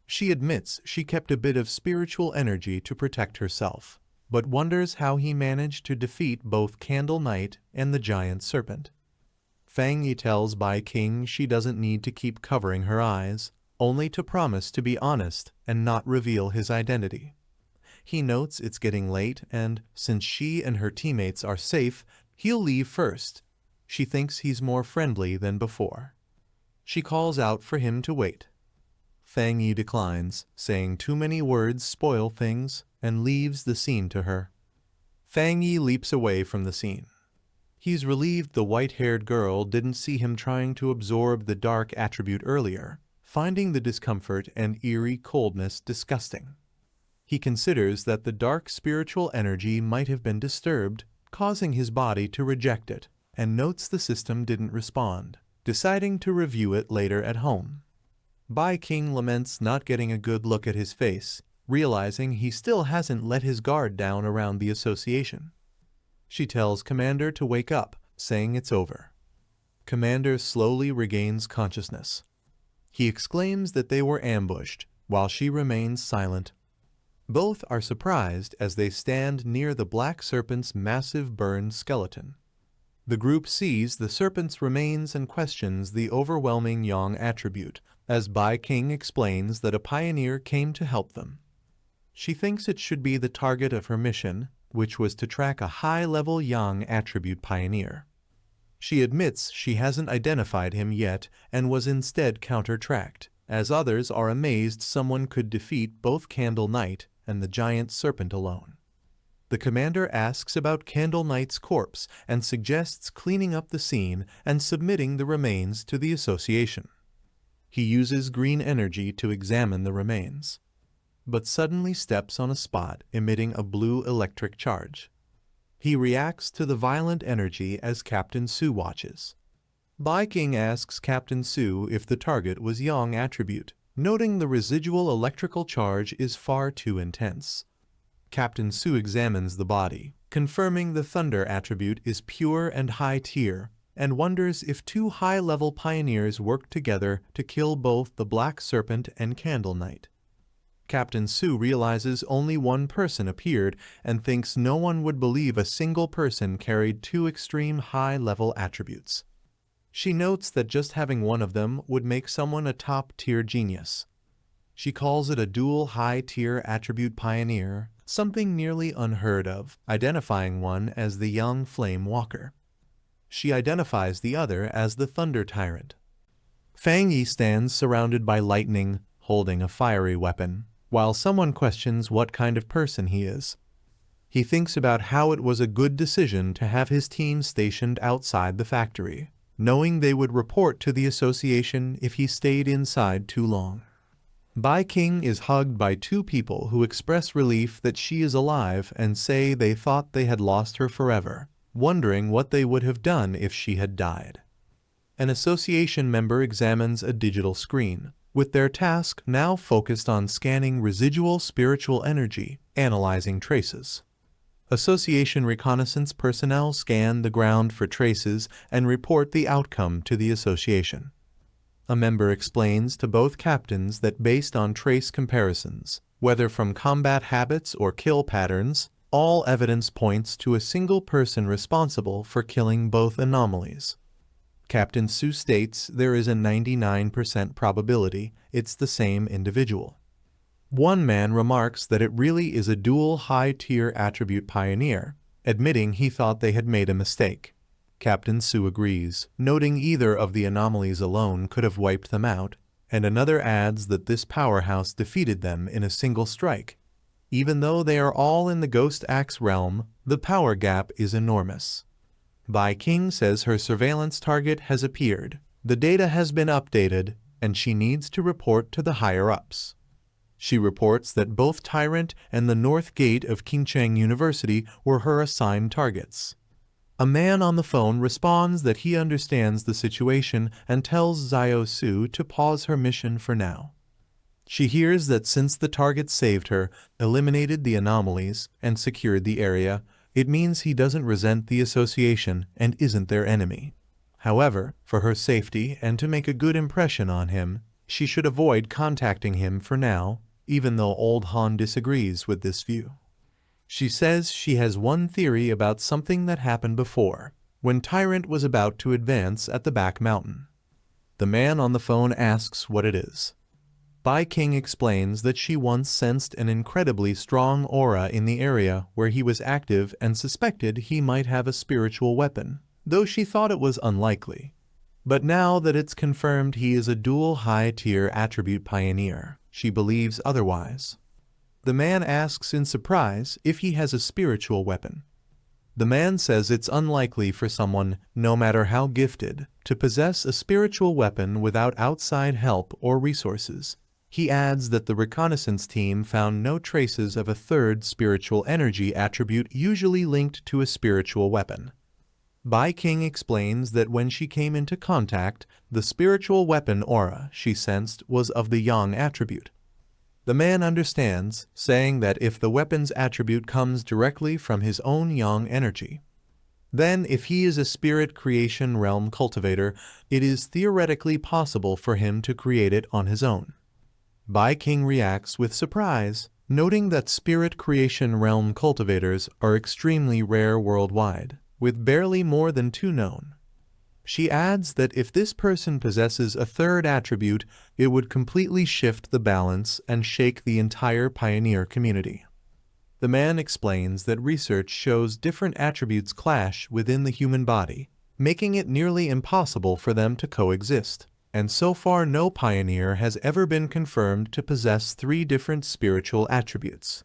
She admits she kept a bit of spiritual energy to protect herself, but wonders how he managed to defeat both Candle Knight and the giant serpent. Fang Yi tells Bai King she doesn't need to keep covering her eyes, only to promise to be honest and not reveal his identity. He notes it's getting late and, since she and her teammates are safe, he'll leave first. She thinks he's more friendly than before. She calls out for him to wait. Fang Yi declines, saying too many words spoil things, and leaves the scene to her. Fang Yi leaps away from the scene. He's relieved the white-haired girl didn't see him trying to absorb the dark attribute earlier, finding the discomfort and eerie coldness disgusting. He considers that the dark spiritual energy might have been disturbed, causing his body to reject it, and notes the system didn't respond, deciding to review it later at home. Bai King laments not getting a good look at his face, realizing he still hasn't let his guard down around the association. She tells Commander to wake up, saying it's over. Commander slowly regains consciousness. He exclaims that they were ambushed, while she remains silent. Both are surprised as they stand near the black serpent's massive burned skeleton. The group sees the serpent's remains and questions the overwhelming yang attribute, as Bai King explains that a pioneer came to help them. She thinks it should be the target of her mission, which was to track a high-level yang attribute pioneer. She admits she hasn't identified him yet and was instead counter-tracked, as others are amazed someone could defeat both Candle Knight and the giant serpent alone. The commander asks about Candle Knight's corpse and suggests cleaning up the scene and submitting the remains to the association. He uses green energy to examine the remains, but suddenly steps on a spot emitting a blue electric charge. He reacts to the violent energy as Captain Su watches. Bai King asks Captain Su if the target was yang attribute, noting the residual electrical charge is far too intense. Captain Su examines the body, confirming the thunder attribute is pure and high tier, and wonders if two high-level pioneers worked together to kill both the Black Serpent and Candle Knight. Captain Su realizes only one person appeared and thinks no one would believe a single person carried two extreme high-level attributes. She notes that just having one of them would make someone a top-tier genius. She calls it a dual high-tier attribute pioneer, something nearly unheard of, identifying one as the young Flame Walker. She identifies the other as the Thunder Tyrant. Fang Yi stands surrounded by lightning, holding a fiery weapon, while someone questions what kind of person he is. He thinks about how it was a good decision to have his team stationed outside the factory, knowing they would report to the association if he stayed inside too long. Bai King is hugged by two people who express relief that she is alive and say they thought they had lost her forever, wondering what they would have done if she had died. An association member examines a digital screen, with their task now focused on scanning residual spiritual energy, analyzing traces. Association reconnaissance personnel scan the ground for traces and report the outcome to the association. A member explains to both captains that based on trace comparisons, whether from combat habits or kill patterns, all evidence points to a single person responsible for killing both anomalies. Captain Su states there is a 99% probability it's the same individual. One man remarks that it really is a dual high-tier attribute pioneer, admitting he thought they had made a mistake. Captain Su agrees, noting either of the anomalies alone could have wiped them out, and another adds that this powerhouse defeated them in a single strike. Even though they are all in the Ghost Axe realm, the power gap is enormous. Bai King says her surveillance target has appeared, the data has been updated, and she needs to report to the higher-ups. She reports that both Tyrant and the North Gate of Qingcheng University were her assigned targets. A man on the phone responds that he understands the situation and tells Xiao Su to pause her mission for now. She hears that since the target saved her, eliminated the anomalies, and secured the area, it means he doesn't resent the association and isn't their enemy. However, for her safety and to make a good impression on him, she should avoid contacting him for now, even though Old Han disagrees with this view. She says she has one theory about something that happened before, when Tyrant was about to advance at the back mountain. The man on the phone asks what it is. Bai King explains that she once sensed an incredibly strong aura in the area where he was active and suspected he might have a spiritual weapon, though she thought it was unlikely. But now that it's confirmed he is a dual high-tier attribute pioneer, she believes otherwise. The man asks in surprise if he has a spiritual weapon. The man says it's unlikely for someone, no matter how gifted, to possess a spiritual weapon without outside help or resources. He adds that the reconnaissance team found no traces of a third spiritual energy attribute usually linked to a spiritual weapon. Bai King explains that when she came into contact, the spiritual weapon aura she sensed was of the Yang attribute. The man understands, saying that if the weapon's attribute comes directly from his own Yang energy, then if he is a spirit creation realm cultivator, it is theoretically possible for him to create it on his own. Bai King reacts with surprise, noting that spirit creation realm cultivators are extremely rare worldwide, with barely more than 2 known. She adds that if this person possesses a third attribute, it would completely shift the balance and shake the entire pioneer community. The man explains that research shows different attributes clash within the human body, making it nearly impossible for them to coexist, and so far no pioneer has ever been confirmed to possess 3 different spiritual attributes.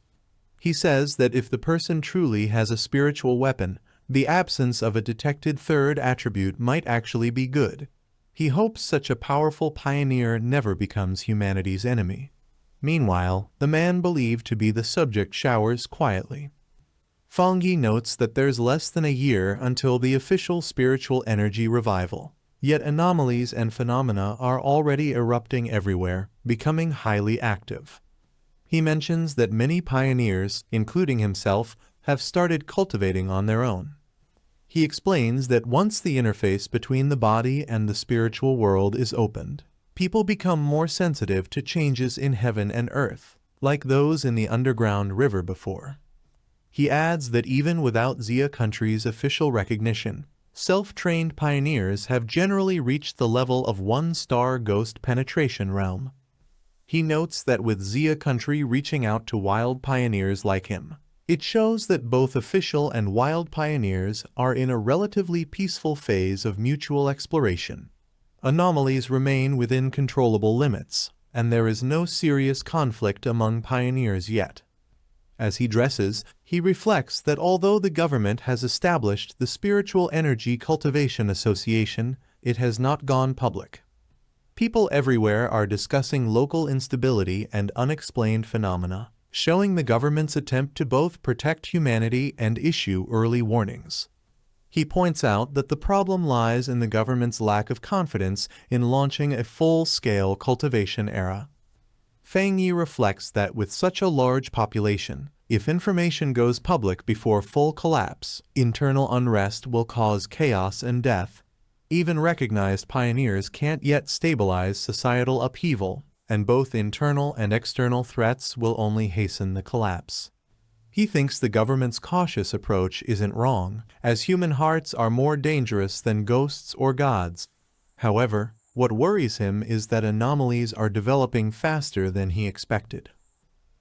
He says that if the person truly has a spiritual weapon, the absence of a detected third attribute might actually be good. He hopes such a powerful pioneer never becomes humanity's enemy. Meanwhile, the man believed to be the subject showers quietly. Fongyi notes that there's less than a year until the official spiritual energy revival, yet anomalies and phenomena are already erupting everywhere, becoming highly active. He mentions that many pioneers, including himself, have started cultivating on their own. He explains that once the interface between the body and the spiritual world is opened, people become more sensitive to changes in heaven and earth, like those in the underground river before. He adds that even without Xia country's official recognition, self-trained pioneers have generally reached the level of 1-star ghost penetration realm. He notes that with Xia country reaching out to wild pioneers like him, it shows that both official and wild pioneers are in a relatively peaceful phase of mutual exploration. Anomalies remain within controllable limits, and there is no serious conflict among pioneers yet. As he dresses, he reflects that although the government has established the Spiritual Energy Cultivation Association, it has not gone public. People everywhere are discussing local instability and unexplained phenomena, showing the government's attempt to both protect humanity and issue early warnings. He points out that the problem lies in the government's lack of confidence in launching a full-scale cultivation era. Fang Yi reflects that with such a large population, if information goes public before full collapse, internal unrest will cause chaos and death. Even recognized pioneers can't yet stabilize societal upheaval, and both internal and external threats will only hasten the collapse. He thinks the government's cautious approach isn't wrong, as human hearts are more dangerous than ghosts or gods. However, what worries him is that anomalies are developing faster than he expected.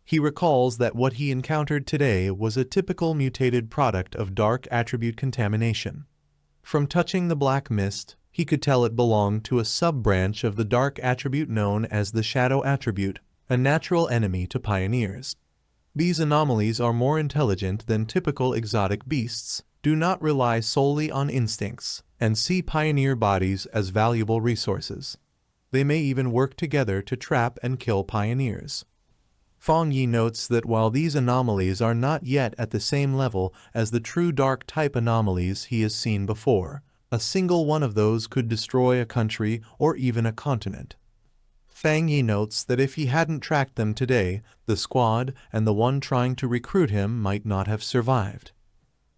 He recalls that what he encountered today was a typical mutated product of dark attribute contamination. From touching the black mist, he could tell it belonged to a sub-branch of the dark attribute known as the shadow attribute, a natural enemy to pioneers. These anomalies are more intelligent than typical exotic beasts, do not rely solely on instincts, and see pioneer bodies as valuable resources. They may even work together to trap and kill pioneers. Fang Yi notes that while these anomalies are not yet at the same level as the true dark-type anomalies he has seen before, a single one of those could destroy a country or even a continent. Fang Yi notes that if he hadn't tracked them today, the squad and the one trying to recruit him might not have survived.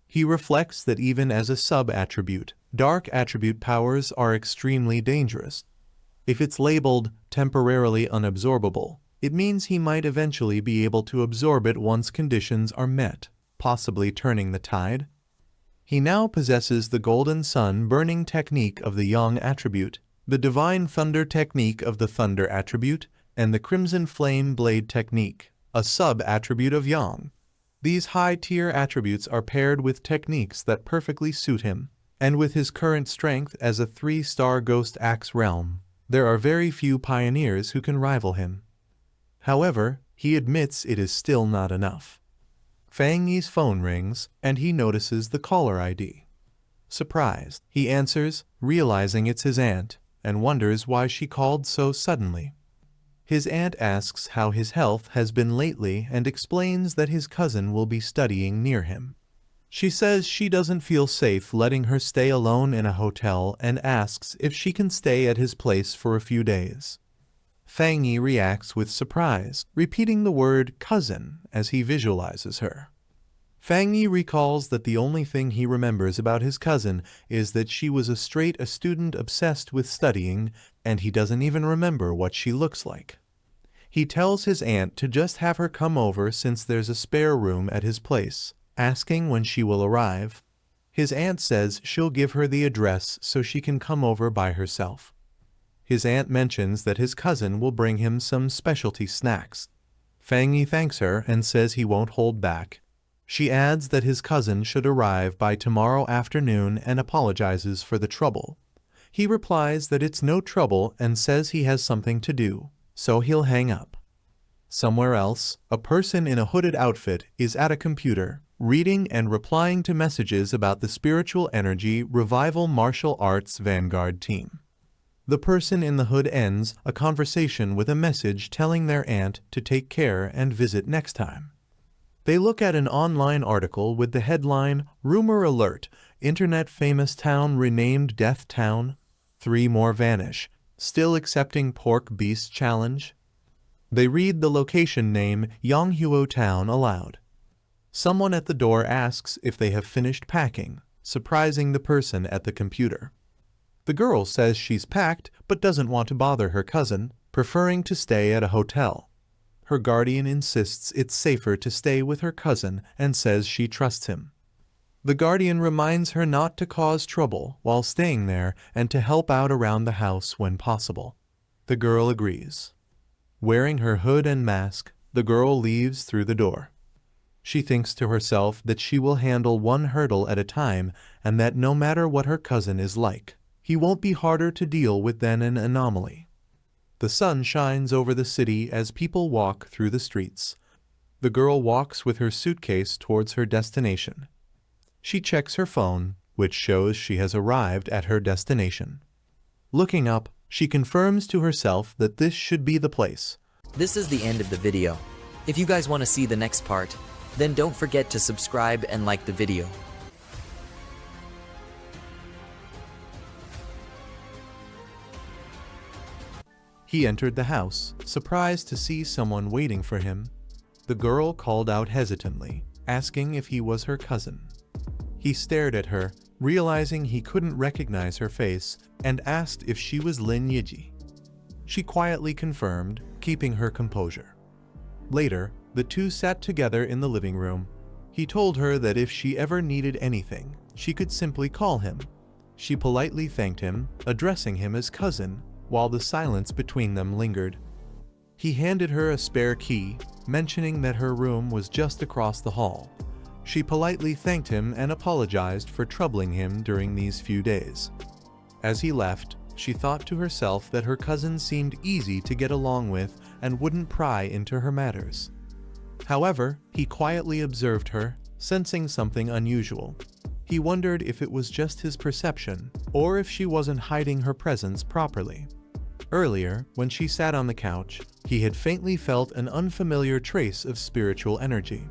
He reflects that even as a sub-attribute, dark attribute powers are extremely dangerous. If it's labeled temporarily unabsorbable, it means he might eventually be able to absorb it once conditions are met, possibly turning the tide. He now possesses the golden sun burning technique of the yang attribute, the divine thunder technique of the thunder attribute, and the crimson flame blade technique, a sub-attribute of yang. These high-tier attributes are paired with techniques that perfectly suit him, and with his current strength as a 3-star ghost axe realm, there are very few pioneers who can rival him. However, he admits it is still not enough. Fang Yi's phone rings, and he notices the caller ID. Surprised, he answers, realizing it's his aunt, and wonders why she called so suddenly. His aunt asks how his health has been lately and explains that his cousin will be studying near him. She says she doesn't feel safe letting her stay alone in a hotel and asks if she can stay at his place for a few days. Fang Yi reacts with surprise, repeating the word cousin as he visualizes her. Fang Yi recalls that the only thing he remembers about his cousin is that she was a student obsessed with studying, and he doesn't even remember what she looks like. He tells his aunt to just have her come over since there's a spare room at his place, asking when she will arrive. His aunt says she'll give her the address so she can come over by herself. His aunt mentions that his cousin will bring him some specialty snacks. Fang Yi thanks her and says he won't hold back. She adds that his cousin should arrive by tomorrow afternoon and apologizes for the trouble. He replies that it's no trouble and says he has something to do, so he'll hang up. Somewhere else, a person in a hooded outfit is at a computer, reading and replying to messages about the Spiritual Energy Revival Martial Arts Vanguard team. The person in the hood ends a conversation with a message telling their aunt to take care and visit next time. They look at an online article with the headline, Rumor Alert, Internet Famous Town Renamed Death Town, 3 More Vanish, Still Accepting Pork Beast Challenge. They read the location name Yonghuo Town aloud. Someone at the door asks if they have finished packing, surprising the person at the computer. The girl says she's packed but doesn't want to bother her cousin, preferring to stay at a hotel. Her guardian insists it's safer to stay with her cousin and says she trusts him. The guardian reminds her not to cause trouble while staying there and to help out around the house when possible. The girl agrees. Wearing her hood and mask, the girl leaves through the door. She thinks to herself that she will handle one hurdle at a time and that no matter what her cousin is like, he won't be harder to deal with than an anomaly. The sun shines over the city as people walk through the streets. The girl walks with her suitcase towards her destination. She checks her phone, which shows she has arrived at her destination. Looking up, she confirms to herself that this should be the place. This is the end of the video. If you guys want to see the next part, then don't forget to subscribe and like the video. He entered the house, surprised to see someone waiting for him. The girl called out hesitantly, asking if he was her cousin. He stared at her, realizing he couldn't recognize her face, and asked if she was Lin Yiji. She quietly confirmed, keeping her composure. Later, the two sat together in the living room. He told her that if she ever needed anything, she could simply call him. She politely thanked him, addressing him as cousin, while the silence between them lingered. He handed her a spare key, mentioning that her room was just across the hall. She politely thanked him and apologized for troubling him during these few days. As he left, she thought to herself that her cousin seemed easy to get along with and wouldn't pry into her matters. However, he quietly observed her, sensing something unusual. He wondered if it was just his perception, or if she wasn't hiding her presence properly. Earlier, when she sat on the couch, he had faintly felt an unfamiliar trace of spiritual energy.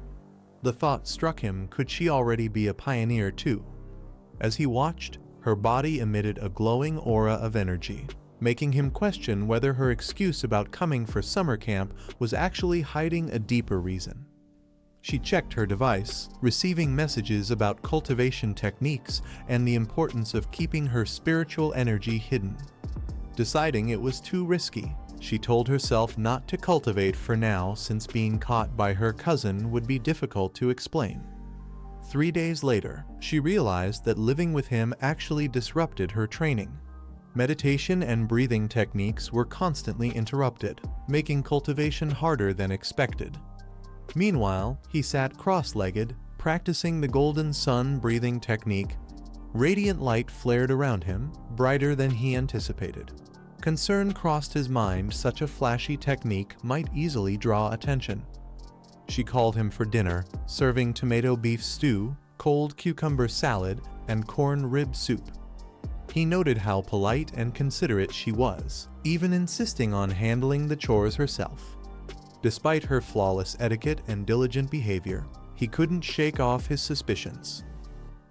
The thought struck him, could she already be a pioneer too? As he watched, her body emitted a glowing aura of energy, making him question whether her excuse about coming for summer camp was actually hiding a deeper reason. She checked her device, receiving messages about cultivation techniques and the importance of keeping her spiritual energy hidden. Deciding it was too risky, she told herself not to cultivate for now since being caught by her cousin would be difficult to explain. 3 days later, she realized that living with him actually disrupted her training. Meditation and breathing techniques were constantly interrupted, making cultivation harder than expected. Meanwhile, he sat cross-legged, practicing the golden sun breathing technique. Radiant light flared around him, brighter than he anticipated. Concern crossed his mind such a flashy technique might easily draw attention. She called him for dinner, serving tomato beef stew, cold cucumber salad, and corn rib soup. He noted how polite and considerate she was, even insisting on handling the chores herself. Despite her flawless etiquette and diligent behavior, he couldn't shake off his suspicions.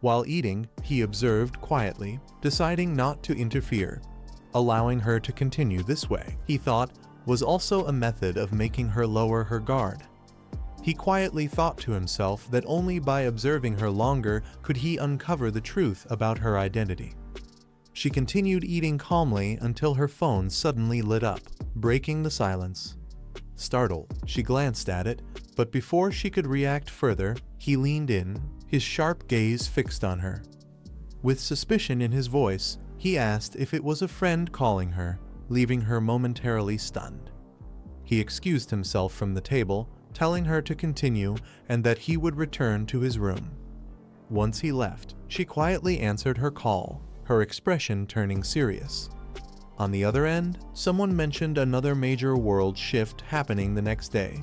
While eating, he observed quietly, deciding not to interfere. Allowing her to continue this way, he thought, was also a method of making her lower her guard. He quietly thought to himself that only by observing her longer could he uncover the truth about her identity. She continued eating calmly until her phone suddenly lit up, breaking the silence. Startled, she glanced at it, but before she could react further, he leaned in, his sharp gaze fixed on her. With suspicion in his voice, he asked if it was a friend calling her, leaving her momentarily stunned. He excused himself from the table, telling her to continue and that he would return to his room. Once he left, she quietly answered her call, her expression turning serious. On the other end, someone mentioned another major world shift happening the next day.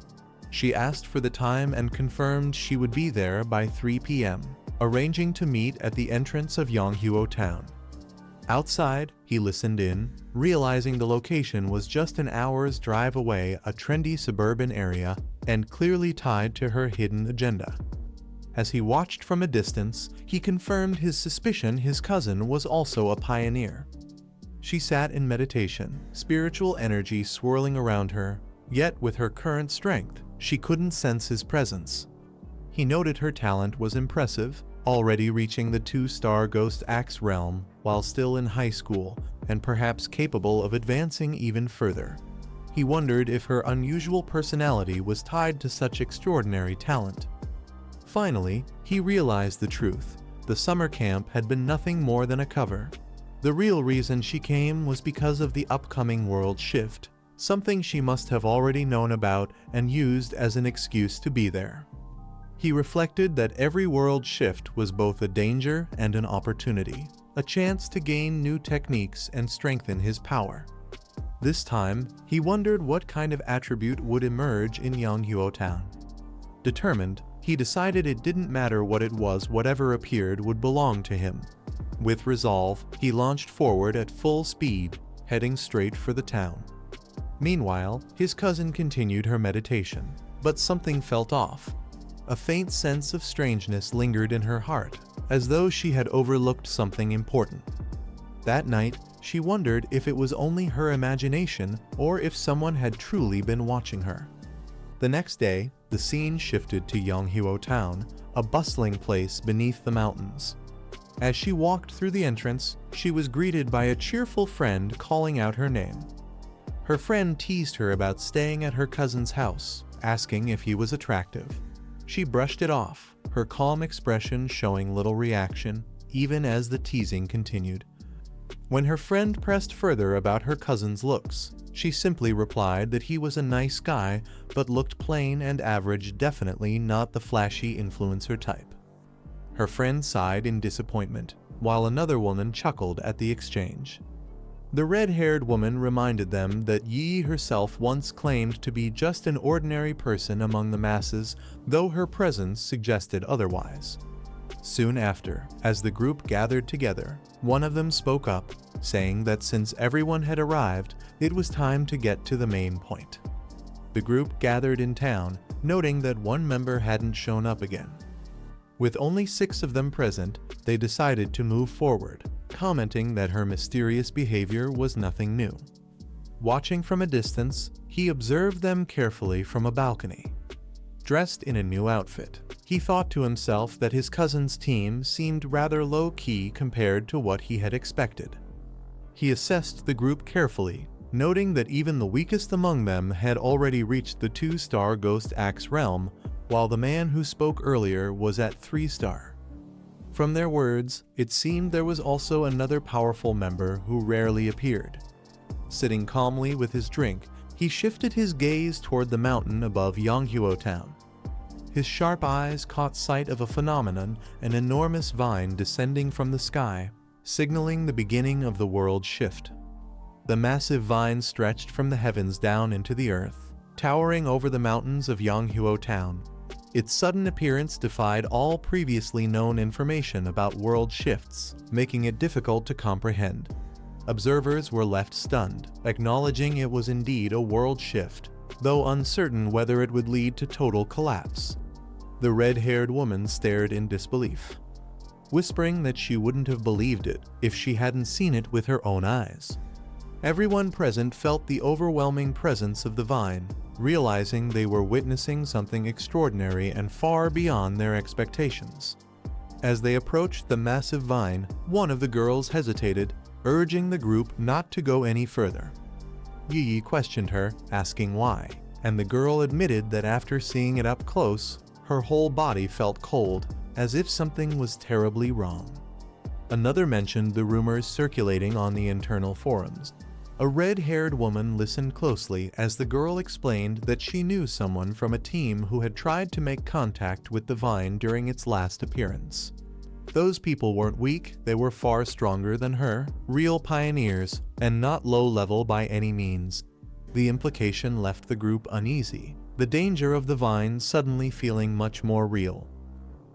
She asked for the time and confirmed she would be there by 3 p.m., arranging to meet at the entrance of Yonghuo town. Outside, he listened in, realizing the location was just an hour's drive away, a trendy suburban area, and clearly tied to her hidden agenda. As he watched from a distance, he confirmed his suspicion his cousin was also a pioneer. She sat in meditation, spiritual energy swirling around her, yet with her current strength, she couldn't sense his presence. He noted her talent was impressive, already reaching the 2-star Ghost Axe realm while still in high school, and perhaps capable of advancing even further. He wondered if her unusual personality was tied to such extraordinary talent. Finally, he realized the truth. The summer camp had been nothing more than a cover. The real reason she came was because of the upcoming world shift, something she must have already known about and used as an excuse to be there. He reflected that every world shift was both a danger and an opportunity, a chance to gain new techniques and strengthen his power. This time, he wondered what kind of attribute would emerge in Yonghyo Town. Determined, he decided it didn't matter what it was, whatever appeared would belong to him. With resolve, he launched forward at full speed, heading straight for the town. Meanwhile, his cousin continued her meditation, but something felt off. A faint sense of strangeness lingered in her heart, as though she had overlooked something important. That night, she wondered if it was only her imagination or if someone had truly been watching her. The next day, the scene shifted to Yonghyo Town, a bustling place beneath the mountains. As she walked through the entrance, she was greeted by a cheerful friend calling out her name. Her friend teased her about staying at her cousin's house, asking if he was attractive. She brushed it off, her calm expression showing little reaction, even as the teasing continued. When her friend pressed further about her cousin's looks, she simply replied that he was a nice guy but looked plain and average, definitely not the flashy influencer type. Her friend sighed in disappointment, while another woman chuckled at the exchange. The red-haired woman reminded them that Yi herself once claimed to be just an ordinary person among the masses, though her presence suggested otherwise. Soon after, as the group gathered together, one of them spoke up, saying that since everyone had arrived, it was time to get to the main point. The group gathered in town, noting that one member hadn't shown up again. With only 6 of them present, they decided to move forward, commenting that her mysterious behavior was nothing new. Watching from a distance, he observed them carefully from a balcony. Dressed in a new outfit, he thought to himself that his cousin's team seemed rather low-key compared to what he had expected. He assessed the group carefully, noting that even the weakest among them had already reached the 2-star Ghost Axe realm, while the man who spoke earlier was at 3-star. From their words, it seemed there was also another powerful member who rarely appeared. Sitting calmly with his drink, he shifted his gaze toward the mountain above Yonghyo Town. His sharp eyes caught sight of a phenomenon, an enormous vine descending from the sky, signaling the beginning of the world shift. The massive vine stretched from the heavens down into the earth, towering over the mountains of Yonghyo Town. Its sudden appearance defied all previously known information about world shifts, making it difficult to comprehend. Observers were left stunned, acknowledging it was indeed a world shift, though uncertain whether it would lead to total collapse. The red-haired woman stared in disbelief, whispering that she wouldn't have believed it if she hadn't seen it with her own eyes. Everyone present felt the overwhelming presence of the vine, realizing they were witnessing something extraordinary and far beyond their expectations. As they approached the massive vine, one of the girls hesitated, urging the group not to go any further. Yi questioned her, asking why, and the girl admitted that after seeing it up close, her whole body felt cold, as if something was terribly wrong. Another mentioned the rumors circulating on the internal forums. A red-haired woman listened closely as the girl explained that she knew someone from a team who had tried to make contact with the vine during its last appearance. Those people weren't weak, they were far stronger than her, real pioneers, and not low-level by any means. The implication left the group uneasy, the danger of the vine suddenly feeling much more real.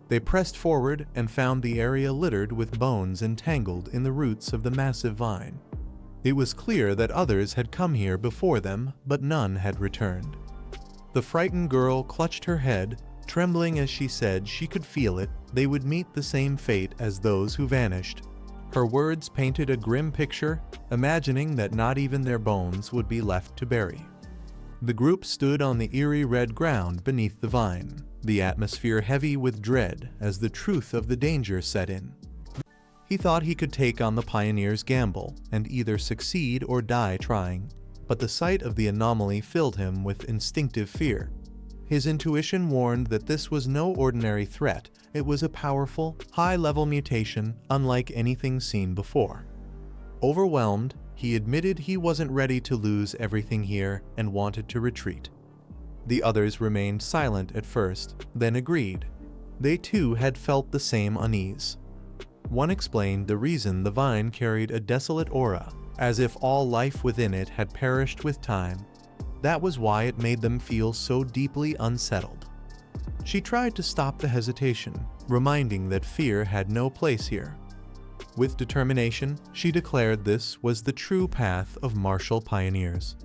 They pressed forward and found the area littered with bones entangled in the roots of the massive vine. It was clear that others had come here before them, but none had returned. The frightened girl clutched her head, trembling as she said she could feel it, they would meet the same fate as those who vanished. Her words painted a grim picture, imagining that not even their bones would be left to bury. The group stood on the eerie red ground beneath the vine, the atmosphere heavy with dread as the truth of the danger set in. He thought he could take on the pioneer's gamble and either succeed or die trying, but the sight of the anomaly filled him with instinctive fear. His intuition warned that this was no ordinary threat, it was a powerful, high-level mutation unlike anything seen before. Overwhelmed, he admitted he wasn't ready to lose everything here and wanted to retreat. The others remained silent at first, then agreed. They too had felt the same unease. One explained the reason the vine carried a desolate aura, as if all life within it had perished with time. That was why it made them feel so deeply unsettled. She tried to stop the hesitation, reminding that fear had no place here. With determination, she declared this was the true path of martial pioneers.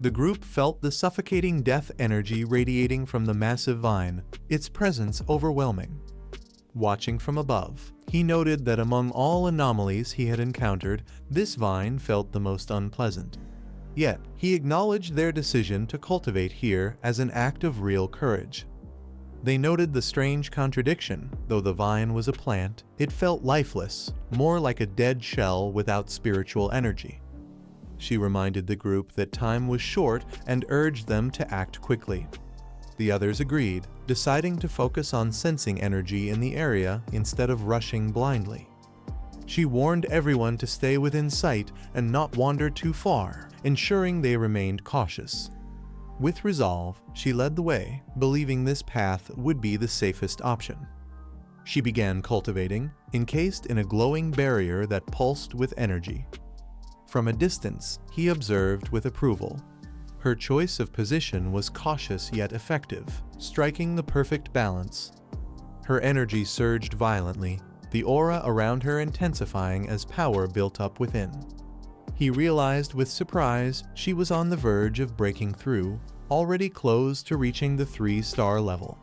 The group felt the suffocating death energy radiating from the massive vine, its presence overwhelming. Watching from above, he noted that among all anomalies he had encountered, this vine felt the most unpleasant. Yet, he acknowledged their decision to cultivate here as an act of real courage. They noted the strange contradiction. Though the vine was a plant, it felt lifeless, more like a dead shell without spiritual energy. She reminded the group that time was short and urged them to act quickly. The others agreed, deciding to focus on sensing energy in the area instead of rushing blindly. She warned everyone to stay within sight and not wander too far, ensuring they remained cautious. With resolve, she led the way, believing this path would be the safest option. She began cultivating, encased in a glowing barrier that pulsed with energy. From a distance, he observed with approval. Her choice of position was cautious yet effective, striking the perfect balance. Her energy surged violently, the aura around her intensifying as power built up within. He realized with surprise she was on the verge of breaking through, already close to reaching the 3-star level.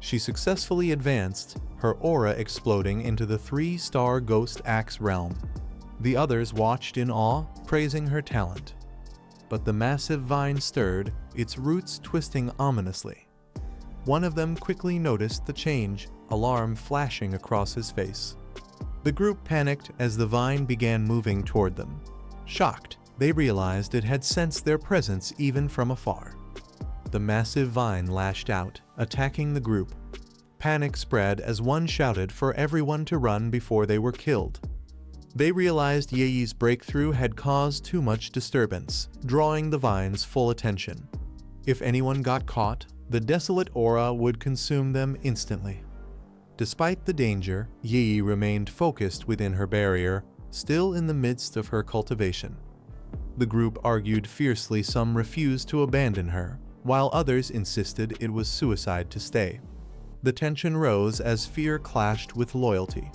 She successfully advanced, her aura exploding into the 3-star Ghost Axe realm. The others watched in awe, praising her talent. But the massive vine stirred, its roots twisting ominously. One of them quickly noticed the change, alarm flashing across his face. The group panicked as the vine began moving toward them. Shocked, they realized it had sensed their presence even from afar. The massive vine lashed out, attacking the group. Panic spread as one shouted for everyone to run before they were killed. They realized Ye's breakthrough had caused too much disturbance, drawing the vine's full attention. If anyone got caught, the desolate aura would consume them instantly. Despite the danger, Yi remained focused within her barrier, still in the midst of her cultivation. The group argued fiercely. Some refused to abandon her, while others insisted it was suicide to stay. The tension rose as fear clashed with loyalty.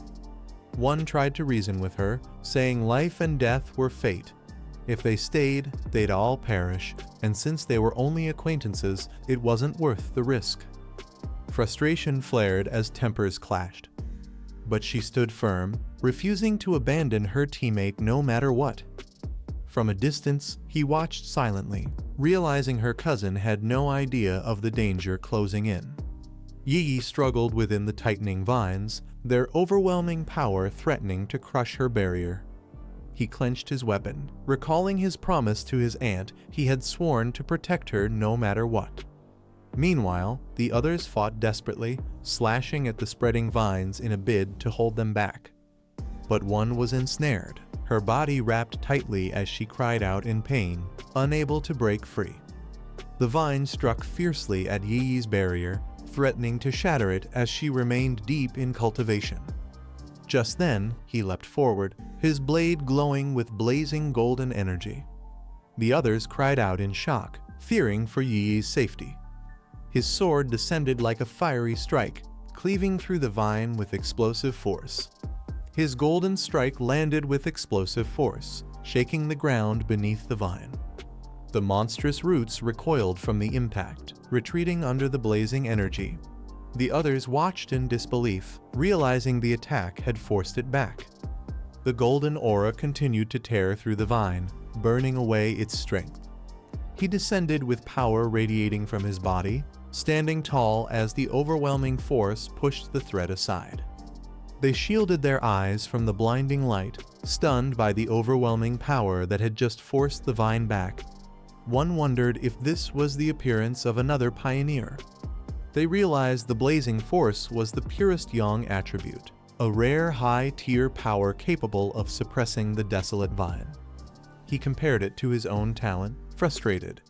One tried to reason with her, saying life and death were fate. If they stayed, they'd all perish, and since they were only acquaintances, it wasn't worth the risk. Frustration flared as tempers clashed. But she stood firm, refusing to abandon her teammate no matter what. From a distance, he watched silently, realizing her cousin had no idea of the danger closing in. Yi struggled within the tightening vines, their overwhelming power threatening to crush her barrier. He clenched his weapon, recalling his promise to his aunt he had sworn to protect her no matter what. Meanwhile, the others fought desperately, slashing at the spreading vines in a bid to hold them back. But one was ensnared, her body wrapped tightly as she cried out in pain, unable to break free. The vine struck fiercely at Yi's barrier, threatening to shatter it as she remained deep in cultivation. Just then, he leapt forward, his blade glowing with blazing golden energy. The others cried out in shock, fearing for Yi's safety. His sword descended like a fiery strike, cleaving through the vine with explosive force. His golden strike landed with explosive force, shaking the ground beneath the vine. The monstrous roots recoiled from the impact, retreating under the blazing energy. The others watched in disbelief, realizing the attack had forced it back. The golden aura continued to tear through the vine, burning away its strength. He descended with power radiating from his body, standing tall as the overwhelming force pushed the threat aside. They shielded their eyes from the blinding light, stunned by the overwhelming power that had just forced the vine back. One wondered if this was the appearance of another pioneer. They realized the blazing force was the purest yang attribute, a rare high-tier power capable of suppressing the desolate vine. He compared it to his own talent, frustrated.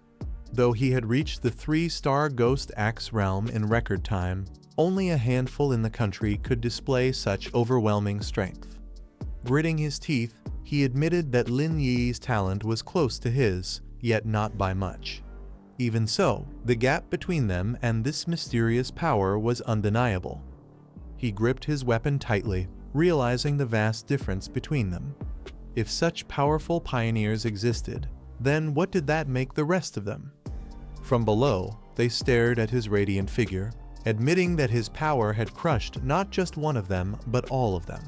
Though he had reached the 3-star Ghost Axe realm in record time, only a handful in the country could display such overwhelming strength. Gritting his teeth, he admitted that Lin Yi's talent was close to his, yet not by much. Even so, the gap between them and this mysterious power was undeniable. He gripped his weapon tightly, realizing the vast difference between them. If such powerful pioneers existed, then what did that make the rest of them? From below, they stared at his radiant figure, admitting that his power had crushed not just one of them, but all of them.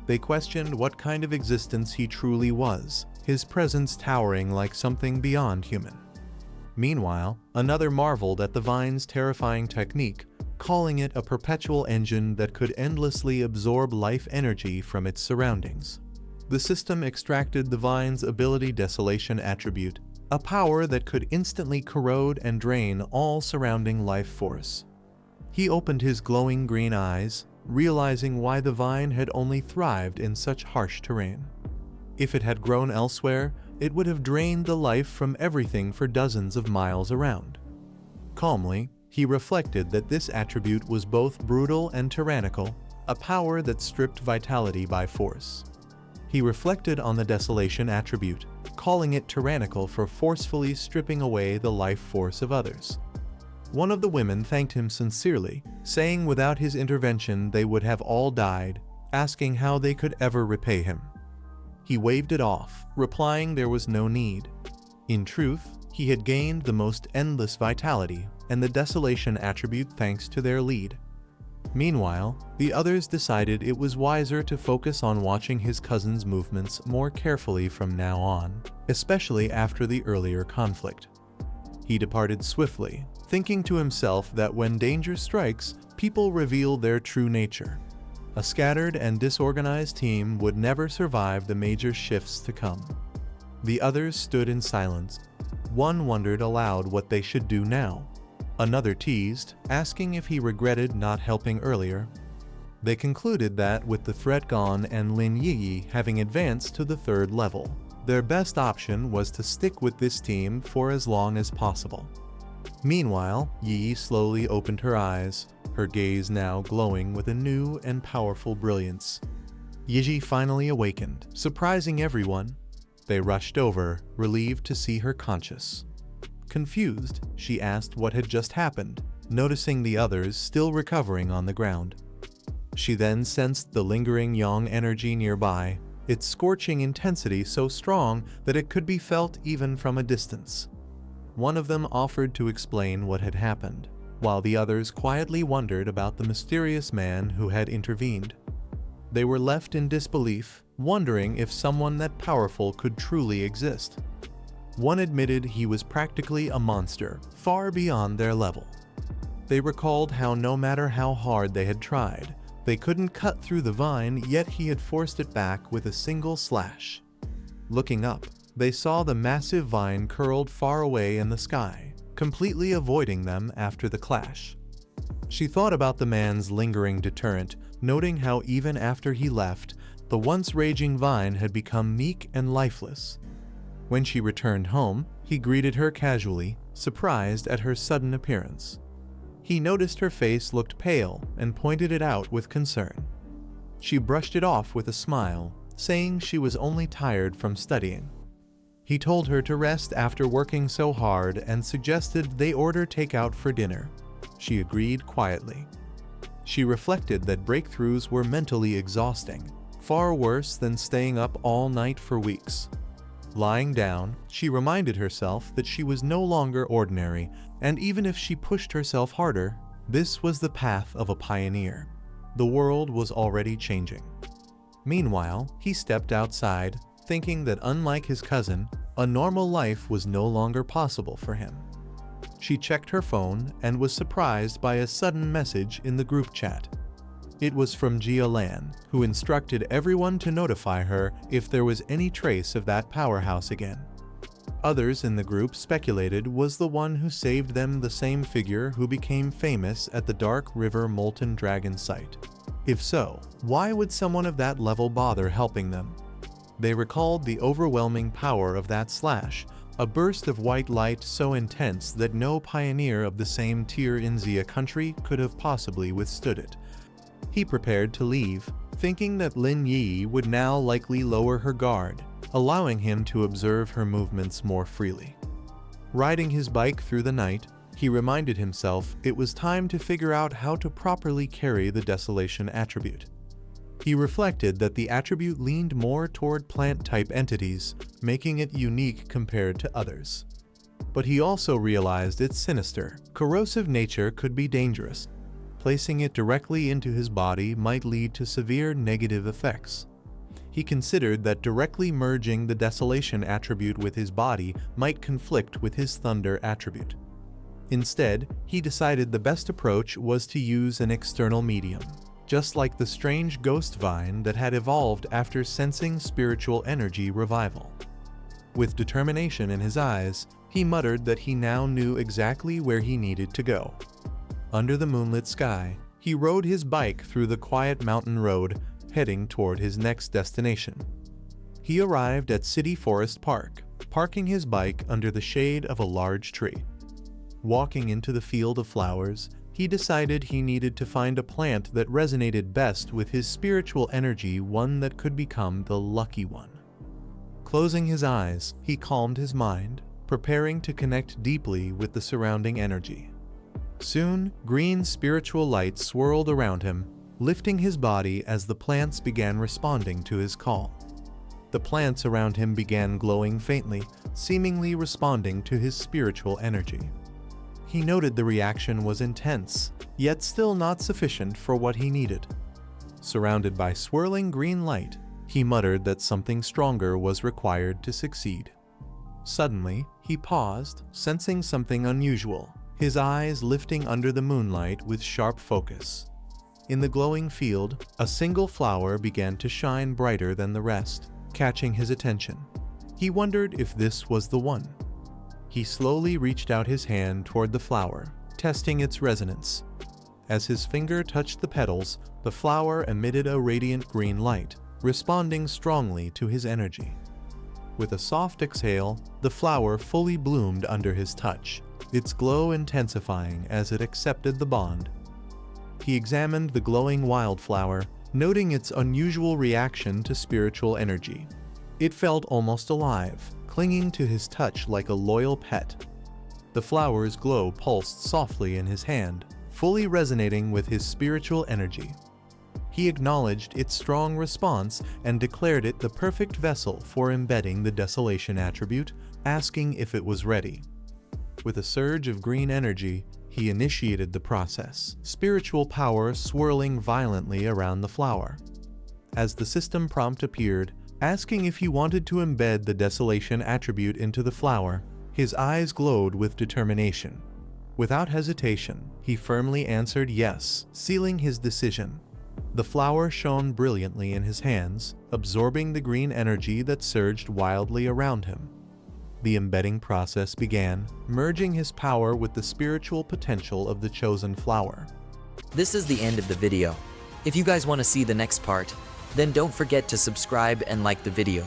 They questioned what kind of existence he truly was, his presence towering like something beyond human. Meanwhile, another marveled at the vine's terrifying technique, calling it a perpetual engine that could endlessly absorb life energy from its surroundings. The system extracted the vine's ability desolation attribute, a power that could instantly corrode and drain all surrounding life force. He opened his glowing green eyes, realizing why the vine had only thrived in such harsh terrain. If it had grown elsewhere, it would have drained the life from everything for dozens of miles around. Calmly, he reflected that this attribute was both brutal and tyrannical, a power that stripped vitality by force. He reflected on the desolation attribute, calling it tyrannical for forcefully stripping away the life force of others. One of the women thanked him sincerely, saying without his intervention they would have all died, asking how they could ever repay him. He waved it off, replying there was no need. In truth, he had gained the most endless vitality and the desolation attribute thanks to their lead. Meanwhile, the others decided it was wiser to focus on watching his cousin's movements more carefully from now on, especially after the earlier conflict. He departed swiftly, thinking to himself that when danger strikes, people reveal their true nature. A scattered and disorganized team would never survive the major shifts to come. The others stood in silence. One wondered aloud what they should do now. Another teased, asking if he regretted not helping earlier. They concluded that with the threat gone and Lin Yi having advanced to the 3rd level, their best option was to stick with this team for as long as possible. Meanwhile, Yi slowly opened her eyes, her gaze now glowing with a new and powerful brilliance. Yi finally awakened, surprising everyone. They rushed over, relieved to see her conscious. Confused, she asked what had just happened, noticing the others still recovering on the ground. She then sensed the lingering yang energy nearby, its scorching intensity so strong that it could be felt even from a distance. One of them offered to explain what had happened, while the others quietly wondered about the mysterious man who had intervened. They were left in disbelief, wondering if someone that powerful could truly exist. One admitted he was practically a monster, far beyond their level. They recalled how no matter how hard they had tried, they couldn't cut through the vine, yet he had forced it back with a single slash. Looking up, they saw the massive vine curled far away in the sky, completely avoiding them after the clash. She thought about the man's lingering deterrent, noting how even after he left, the once raging vine had become meek and lifeless. When she returned home, he greeted her casually, surprised at her sudden appearance. He noticed her face looked pale and pointed it out with concern. She brushed it off with a smile, saying she was only tired from studying. He told her to rest after working so hard and suggested they order takeout for dinner. She agreed quietly. She reflected that breakthroughs were mentally exhausting, far worse than staying up all night for weeks. Lying down, she reminded herself that she was no longer ordinary, and even if she pushed herself harder, this was the path of a pioneer. The world was already changing. Meanwhile, he stepped outside, thinking that unlike his cousin, a normal life was no longer possible for him. She checked her phone and was surprised by a sudden message in the group chat. It was from Jia Lan, who instructed everyone to notify her if there was any trace of that powerhouse again. Others in the group speculated was the one who saved them the same figure who became famous at the Dark River Molten Dragon site. If so, why would someone of that level bother helping them? They recalled the overwhelming power of that slash, a burst of white light so intense that no pioneer of the same tier in Xia country could have possibly withstood it. He prepared to leave, thinking that Lin Yi would now likely lower her guard, allowing him to observe her movements more freely. Riding his bike through the night, he reminded himself it was time to figure out how to properly carry the desolation attribute. He reflected that the attribute leaned more toward plant-type entities, making it unique compared to others. But he also realized its sinister, corrosive nature could be dangerous. Placing it directly into his body might lead to severe negative effects. He considered that directly merging the desolation attribute with his body might conflict with his thunder attribute. Instead, he decided the best approach was to use an external medium, just like the strange ghost vine that had evolved after sensing spiritual energy revival. With determination in his eyes, he muttered that he now knew exactly where he needed to go. Under the moonlit sky, he rode his bike through the quiet mountain road, heading toward his next destination. He arrived at City Forest Park, parking his bike under the shade of a large tree. Walking into the field of flowers, he decided he needed to find a plant that resonated best with his spiritual energy, one that could become the lucky one. Closing his eyes, he calmed his mind, preparing to connect deeply with the surrounding energy. Soon, green spiritual light swirled around him, lifting his body as the plants began responding to his call. The plants around him began glowing faintly, seemingly responding to his spiritual energy. He noted the reaction was intense, yet still not sufficient for what he needed. Surrounded by swirling green light, he muttered that something stronger was required to succeed. Suddenly, he paused, sensing something unusual, his eyes lifting under the moonlight with sharp focus. In the glowing field, a single flower began to shine brighter than the rest, catching his attention. He wondered if this was the one. He slowly reached out his hand toward the flower, testing its resonance. As his finger touched the petals, the flower emitted a radiant green light, responding strongly to his energy. With a soft exhale, the flower fully bloomed under his touch, its glow intensifying as it accepted the bond. He examined the glowing wildflower, noting its unusual reaction to spiritual energy. It felt almost alive, clinging to his touch like a loyal pet. The flower's glow pulsed softly in his hand, fully resonating with his spiritual energy. He acknowledged its strong response and declared it the perfect vessel for embedding the desolation attribute, asking if it was ready. With a surge of green energy, he initiated the process, spiritual power swirling violently around the flower. As the system prompt appeared, asking if he wanted to embed the desolation attribute into the flower, his eyes glowed with determination. Without hesitation, he firmly answered yes, sealing his decision. The flower shone brilliantly in his hands, absorbing the green energy that surged wildly around him. The embedding process began, merging his power with the spiritual potential of the chosen flower. This is the end of the video. If you guys want to see the next part, then don't forget to subscribe and like the video.